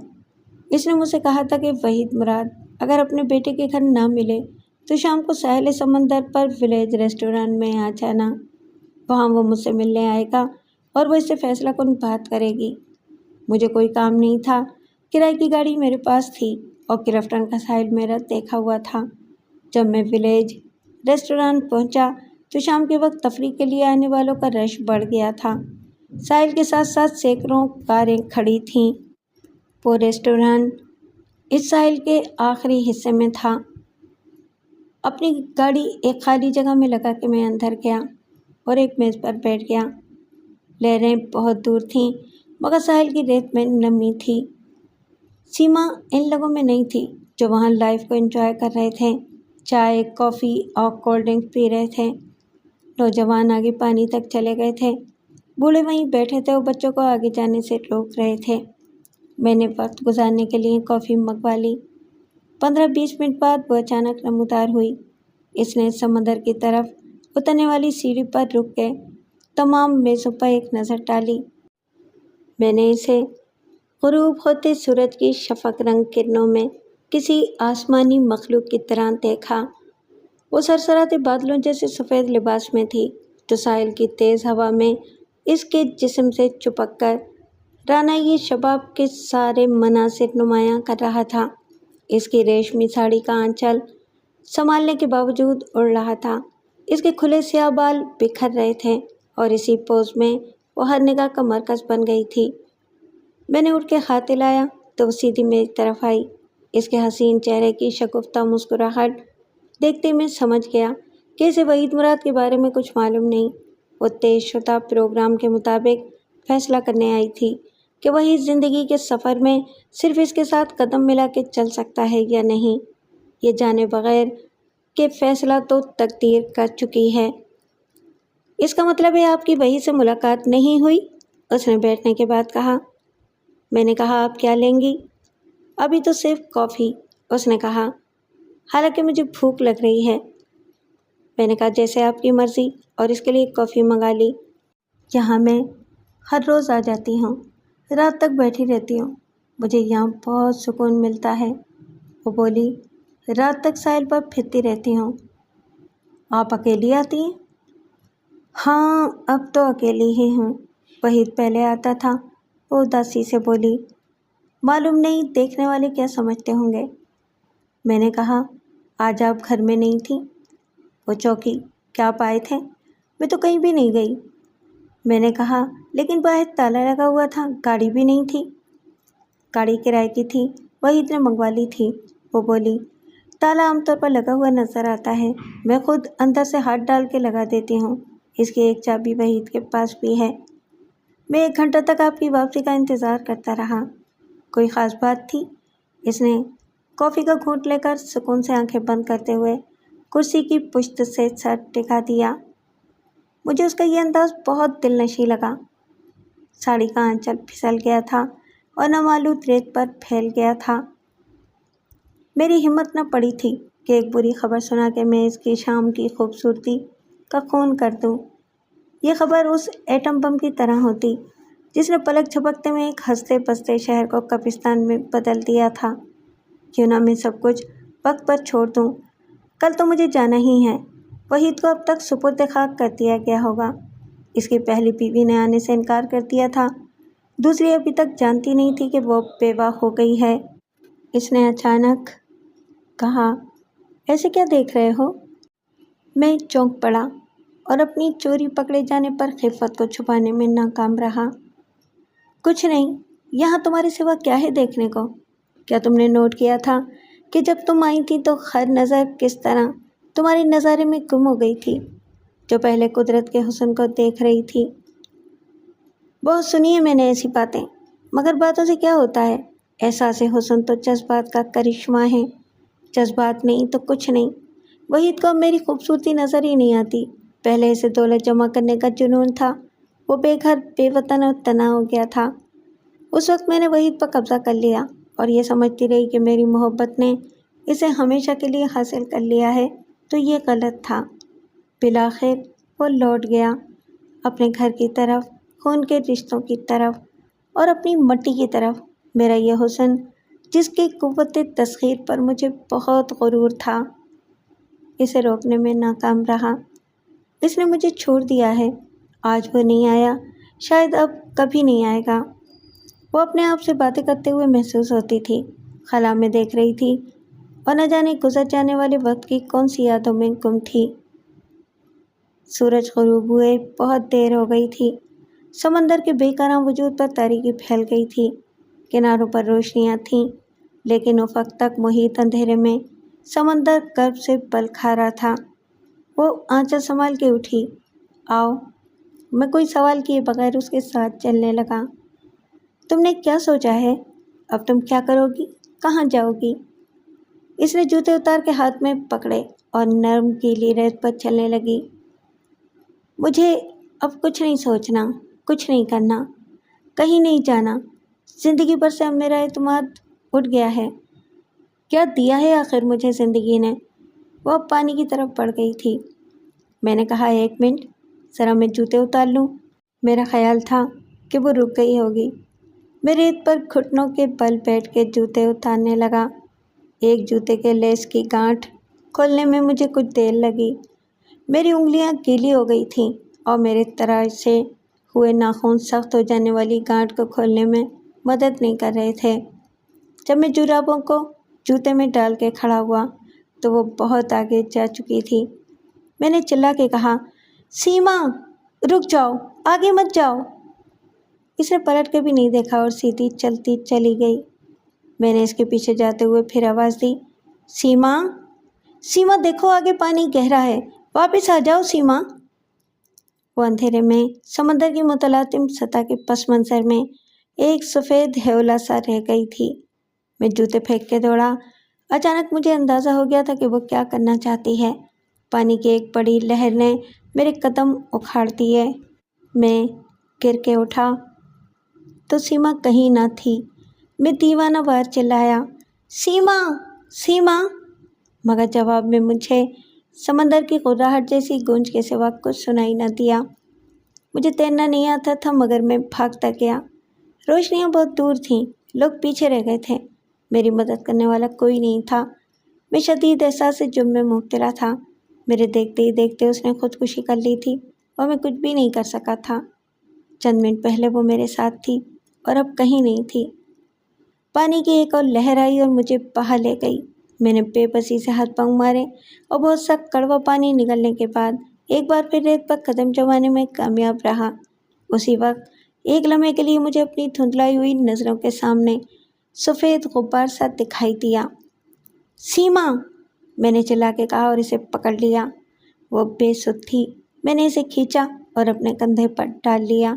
Speaker 1: اس نے مجھ سے کہا تھا کہ وحید مراد اگر اپنے بیٹے کے گھر نہ ملے تو شام کو ساحل سمندر پر ولیج ریسٹورانٹ میں آ جانا۔ وہاں وہ مجھ سے ملنے آئے گا اور وہ اس سے فیصلہ کن بات کرے گی۔ مجھے کوئی کام نہیں تھا، کرائے کی گاڑی میرے پاس تھی اور کرفٹن کا ساحل میرا دیکھا ہوا تھا۔ جب میں ولیج ریسٹورانٹ پہنچا تو شام کے وقت تفریح کے لیے آنے والوں کا رش بڑھ گیا تھا۔ ساحل کے ساتھ ساتھ سینکڑوں کاریں کھڑی تھیں۔ وہ ریسٹورانٹ اس ساحل کے آخری حصے میں تھا۔ اپنی گاڑی ایک خالی جگہ میں لگا کے میں اندر گیا اور ایک میز پر بیٹھ گیا۔ لہریں بہت دور تھیں مگر ساحل کی ریت میں نمی تھی۔ سیما ان لوگوں میں نہیں تھی جو وہاں لائف کو انجوائے کر رہے تھے، چائے، کافی اور کولڈ ڈرنک پی رہے تھے۔ نوجوان آگے پانی تک چلے گئے تھے، بوڑھے وہیں بیٹھے تھے اور بچوں کو آگے جانے سے روک رہے تھے۔ میں نے وقت گزارنے کے لیے کافی منگوا لی۔ 15-20 منٹ بعد وہ اچانک نمودار ہوئی۔ اس نے سمندر کی طرف اترنے والی سیڑھی پر رک کے تمام میزوں پر ایک نظر ڈالی۔ میں نے اسے غروب ہوتے سورج کی شفق رنگ کرنوں میں کسی آسمانی مخلوق کی طرح دیکھا۔ وہ سرسراتے بادلوں جیسے سفید لباس میں تھی جو ساحل کی تیز ہوا میں اس کے جسم سے چپک کر رعنائی شباب کے سارے مناظر نمایاں کر رہا تھا۔ اس کی ریشمی ساڑی کا آنچل سنبھالنے کے باوجود اڑ رہا تھا، اس کے کھلے سیاہ بال بکھر رہے تھے اور اسی پوز میں وہ ہر نگاہ کا مرکز بن گئی تھی۔ میں نے اٹھ کے ہاتھ ہلایا تو وہ سیدھی میری طرف آئی۔ اس کے حسین چہرے کی شگفتہ مسکراہٹ دیکھتے میں سمجھ گیا کہ اسے وحید مراد کے بارے میں کچھ معلوم نہیں۔ وہ طے شدہ پروگرام کے مطابق فیصلہ کرنے آئی تھی کہ وحید زندگی کے سفر میں صرف اس کے ساتھ قدم ملا کے چل سکتا ہے یا نہیں، یہ جانے بغیر کہ فیصلہ تو تقدیر کر چکی ہے۔ اس کا مطلب ہے آپ کی بہی سے ملاقات نہیں ہوئی؟ اس نے بیٹھنے کے بعد کہا۔ میں نے کہا آپ کیا لیں گی؟ ابھی تو صرف کافی، اس نے کہا، حالانکہ مجھے بھوک لگ رہی ہے۔ میں نے کہا جیسے آپ کی مرضی، اور اس کے لیے کافی منگا لی۔ یہاں میں ہر روز آ جاتی ہوں، رات تک بیٹھی رہتی ہوں، مجھے یہاں بہت سکون ملتا ہے۔ وہ بولی، رات تک ساحل پر پھرتی رہتی ہوں۔ آپ اکیلی آتی ہیں؟ ہاں، اب تو اکیلی ہی ہوں، وحید پہلے آتا تھا، وہ اداسی سے بولی۔ معلوم نہیں دیکھنے والے کیا سمجھتے ہوں گے۔ میں نے کہا، آج آپ گھر میں نہیں تھیں؟ وہ چوکی، کیا آپ آئے تھے؟ میں تو کہیں بھی نہیں گئی۔ میں نے کہا، لیکن باہر تالا لگا ہوا تھا، گاڑی بھی نہیں تھی۔ گاڑی کرائے کی تھی، وحید نے منگوا لی تھی، وہ بولی۔ تالا عام طور پر لگا ہوا نظر آتا ہے، میں خود اندر سے ہاتھ ڈال کے لگا دیتی ہوں، اس کی ایک چابی وحید کے پاس بھی ہے۔ میں 1 گھنٹہ تک آپ کی واپسی کا انتظار کرتا رہا۔ کوئی خاص بات تھی؟ اس نے کافی کا گھونٹ لے کر سکون سے آنکھیں بند کرتے ہوئے کرسی کی پشت سے سر ٹکا دیا۔ مجھے اس کا یہ انداز بہت دل نشیں لگا۔ ساڑی کا آنچل پھسل گیا تھا اور نمالود ریت پر پھیل گیا تھا۔ میری ہمت نہ پڑی تھی کہ ایک بری خبر سنا کے میں اس کی شام کی خوبصورتی کا خون کر دوں۔ یہ خبر اس ایٹم بم کی طرح ہوتی جس نے پلک جھپکتے میں ایک ہنستے بستے شہر کو قبرستان میں بدل دیا تھا۔ کیوں نہ میں سب کچھ وقت پر چھوڑ دوں، کل تو مجھے جانا ہی ہے۔ وحید کو اب تک سپرد خاک کر دیا گیا ہوگا۔ اس کی پہلی بیوی نے آنے سے انکار کر دیا تھا، دوسری ابھی تک جانتی نہیں تھی کہ وہ بیوہ ہو گئی ہے۔ اس نے اچانک کہا، ایسے کیا دیکھ رہے ہو؟ میں چونک پڑا اور اپنی چوری پکڑے جانے پر خفت کو چھپانے میں ناکام رہا۔ کچھ نہیں، یہاں تمہارے سوا کیا ہے دیکھنے کو؟ کیا تم نے نوٹ کیا تھا کہ جب تم آئی تھی تو ہر نظر کس طرح تمہارے نظارے میں گم ہو گئی تھی، جو پہلے قدرت کے حسن کو دیکھ رہی تھی؟ بہت سنی ہے میں نے ایسی باتیں، مگر باتوں سے کیا ہوتا ہے؟ احساس حسن تو جذبات کا کرشمہ ہے، جذبات نہیں تو کچھ نہیں۔ وحید کو اب میری خوبصورتی نظر ہی نہیں آتی، پہلے اسے دولت جمع کرنے کا جنون تھا، وہ بے گھر بے وطن اور تنہا ہو گیا تھا۔ اس وقت میں نے وحید پر قبضہ کر لیا اور یہ سمجھتی رہی کہ میری محبت نے اسے ہمیشہ کے لیے حاصل کر لیا ہے، تو یہ غلط تھا۔ بالآخر وہ لوٹ گیا اپنے گھر کی طرف، خون کے رشتوں کی طرف اور اپنی مٹی کی طرف۔ میرا یہ حسن جس کی قوت تسخیر پر مجھے بہت غرور تھا، اسے روکنے میں ناکام رہا۔ اس نے مجھے چھوڑ دیا ہے، آج وہ نہیں آیا، شاید اب کبھی نہیں آئے گا۔ وہ اپنے آپ سے باتیں کرتے ہوئے محسوس ہوتی تھی، خلا میں دیکھ رہی تھی اور نہ جانے گزر جانے والے وقت کی کون سی یادوں میں گم تھی۔ سورج غروب ہوئے بہت دیر ہو گئی تھی، سمندر کے بے قرار وجود پر تاریکی پھیل گئی تھی، کناروں پر روشنیاں تھیں، لیکن افق تک محیط اندھیرے میں سمندر کرب سے بل کھا رہا تھا۔ وہ آنچل سنبھال کے اٹھی۔ آؤ، میں کوئی سوال کیے بغیر اس کے ساتھ چلنے لگا۔ تم نے کیا سوچا ہے؟ اب تم کیا کرو گی؟ کہاں جاؤ گی؟ اس نے جوتے اتار کے ہاتھ میں پکڑے اور نرم گیلی ریت پر چلنے لگی۔ مجھے اب کچھ نہیں سوچنا، کچھ نہیں کرنا، کہیں نہیں جانا، زندگی پر سے اب میرا اعتماد اٹھ گیا ہے۔ کیا دیا ہے آخر مجھے زندگی نے؟ وہ اب پانی کی طرف بڑھ گئی تھی۔ میں نے کہا، 1 منٹ، ذرا میں جوتے اتار لوں۔ میرا خیال تھا کہ وہ رک گئی ہوگی۔ میں ریت پر گھٹنوں کے بل بیٹھ کے جوتے اتارنے لگا۔ ایک جوتے کے لیس کی گانٹھ کھولنے میں مجھے کچھ دیر لگی۔ میری انگلیاں گیلی ہو گئی تھیں اور میرے تراشے ہوئے ناخن سخت ہو جانے والی گانٹھ کو کھولنے میں مدد نہیں کر رہے تھے۔ جب میں جرابوں کو جوتے میں ڈال کے کھڑا ہوا تو وہ بہت آگے جا چکی تھی۔ میں نے چلا کے کہا، سیما، رک جاؤ، آگے مت جاؤ۔ اس نے پلٹ کے بھی نہیں دیکھا اور سیدھی چلتی چلی گئی۔ میں نے اس کے پیچھے جاتے ہوئے پھر آواز دی، سیما، سیما دیکھو آگے پانی گہرا ہے، واپس آ جاؤ سیما۔ وہ اندھیرے میں سمندر کی متلاطم سطح کے پس منظر میں ایک سفید ہیولا سا رہ گئی تھی۔ میں جوتے پھینک کے دوڑا، اچانک مجھے اندازہ ہو گیا تھا کہ وہ کیا کرنا چاہتی ہے۔ پانی کی ایک بڑی لہر نے میرے قدم اکھاڑ دیے۔ میں گر کے اٹھا تو سیما کہیں نہ تھی۔ میں دیوانہ وار چلایا، سیما، سیما، مگر جواب میں مجھے سمندر کی غراہٹ جیسی گونج کے سوا کچھ سنائی نہ دیا۔ مجھے تیرنا نہیں آتا تھا مگر میں بھاگتا گیا۔ روشنیاں بہت دور تھیں، لوگ پیچھے رہ گئے تھے، میری مدد کرنے والا کوئی نہیں تھا۔ میں شدید احساس جرم میں مبتلا تھا۔ میرے دیکھتے ہی دیکھتے اس نے خودکشی کر لی تھی اور میں کچھ بھی نہیں کر سکا تھا۔ چند منٹ پہلے وہ میرے ساتھ تھی اور اب کہیں نہیں تھی۔ پانی کی ایک اور لہر آئی اور مجھے بہا لے گئی۔ میں نے بے بسی سے ہاتھ پاؤں مارے اور بہت سخت کڑوا پانی نگلنے کے بعد ایک بار پھر ریت پر قدم جمانے میں کامیاب رہا۔ اسی وقت ایک لمحے کے لیے مجھے اپنی دھندلائی ہوئی نظروں کے سامنے سفید غبار سا دکھائی دیا۔ سیما، میں نے چلا کے کہا اور اسے پکڑ لیا۔ وہ بے سدھ تھی۔ میں نے اسے کھینچا اور اپنے کندھے پر ڈال لیا۔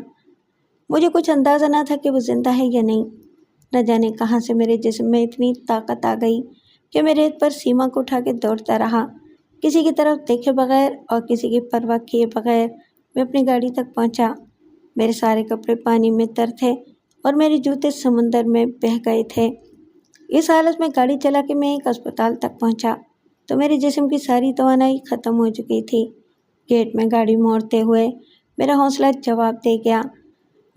Speaker 1: مجھے کچھ اندازہ نہ تھا کہ وہ زندہ ہے یا نہیں۔ نہ جانے کہاں سے میرے جسم میں اتنی طاقت آ گئی کہ میں ریت پر سیما کو اٹھا کے دوڑتا رہا، کسی کی طرف دیکھے بغیر اور کسی کی پرواہ کیے بغیر۔ میں اپنی گاڑی تک پہنچا۔ میرے سارے کپڑے پانی میں تر تھے اور میرے جوتے سمندر میں بہہ گئے تھے۔ اس حالت میں گاڑی چلا کے میں ایک اسپتال تک پہنچا تو میرے جسم کی ساری توانائی ختم ہو چکی تھی۔ گیٹ میں گاڑی موڑتے ہوئے میرا حوصلہ جواب دے گیا۔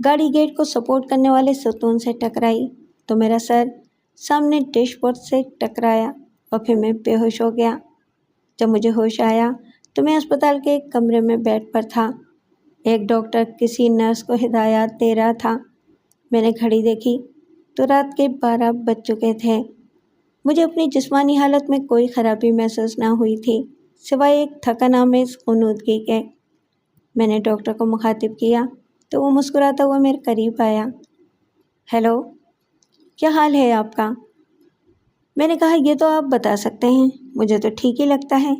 Speaker 1: گاڑی گیٹ کو سپورٹ کرنے والے ستون سے ٹکرائی تو میرا سر سامنے ڈیش بورڈ سے ٹکرایا اور پھر میں بے ہوش ہو گیا۔ جب مجھے ہوش آیا تو میں اسپتال کے ایک کمرے میں بیڈ پر تھا۔ ایک ڈاکٹر کسی نرس کو ہدایات دے رہا تھا۔ میں نے گھڑی دیکھی تو رات کے 12 بج چکے تھے۔ مجھے اپنی جسمانی حالت میں کوئی خرابی محسوس نہ ہوئی تھی سوائے ایک تھکن آمیز غنودگی کے۔ میں نے ڈاکٹر کو مخاطب کیا تو وہ مسکراتا ہوا میرے قریب آیا۔ ہیلو، کیا حال ہے آپ کا؟ میں نے کہا یہ تو آپ بتا سکتے ہیں، مجھے تو ٹھیک ہی لگتا ہے۔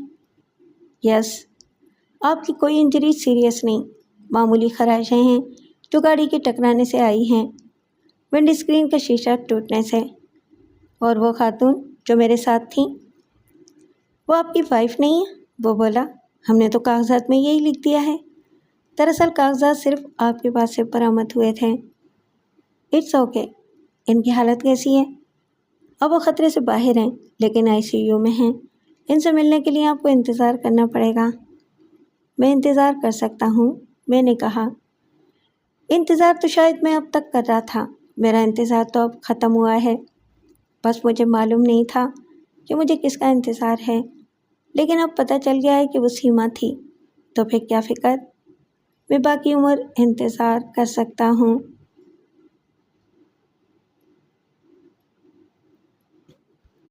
Speaker 1: یس، آپ کی کوئی انجری سیریس نہیں، معمولی خراشیں ہیں جو گاڑی کے ٹکرانے سے آئی ہیں، ونڈ اسکرین کا شیشہ ٹوٹنے سے۔ اور وہ خاتون جو میرے ساتھ تھیں، وہ آپ کی وائف نہیں ہے؟ وہ بولا۔ ہم نے تو کاغذات میں یہی لکھ دیا ہے۔ دراصل کاغذات صرف آپ کے پاس سے برآمد ہوئے تھے۔ It's okay. ان کی حالت کیسی ہے؟ اب وہ خطرے سے باہر ہیں لیکن ICU میں ہیں۔ ان سے ملنے کے لیے آپ کو انتظار کرنا پڑے گا۔ میں انتظار کر سکتا ہوں، میں نے کہا۔ انتظار تو شاید میں اب تک کر رہا تھا، میرا انتظار تو اب ختم ہوا ہے۔ بس مجھے معلوم نہیں تھا کہ مجھے کس کا انتظار ہے، لیکن اب پتہ چل گیا ہے کہ وہ سیما تھی، تو پھر کیا فکر، میں باقی عمر انتظار کر سکتا ہوں۔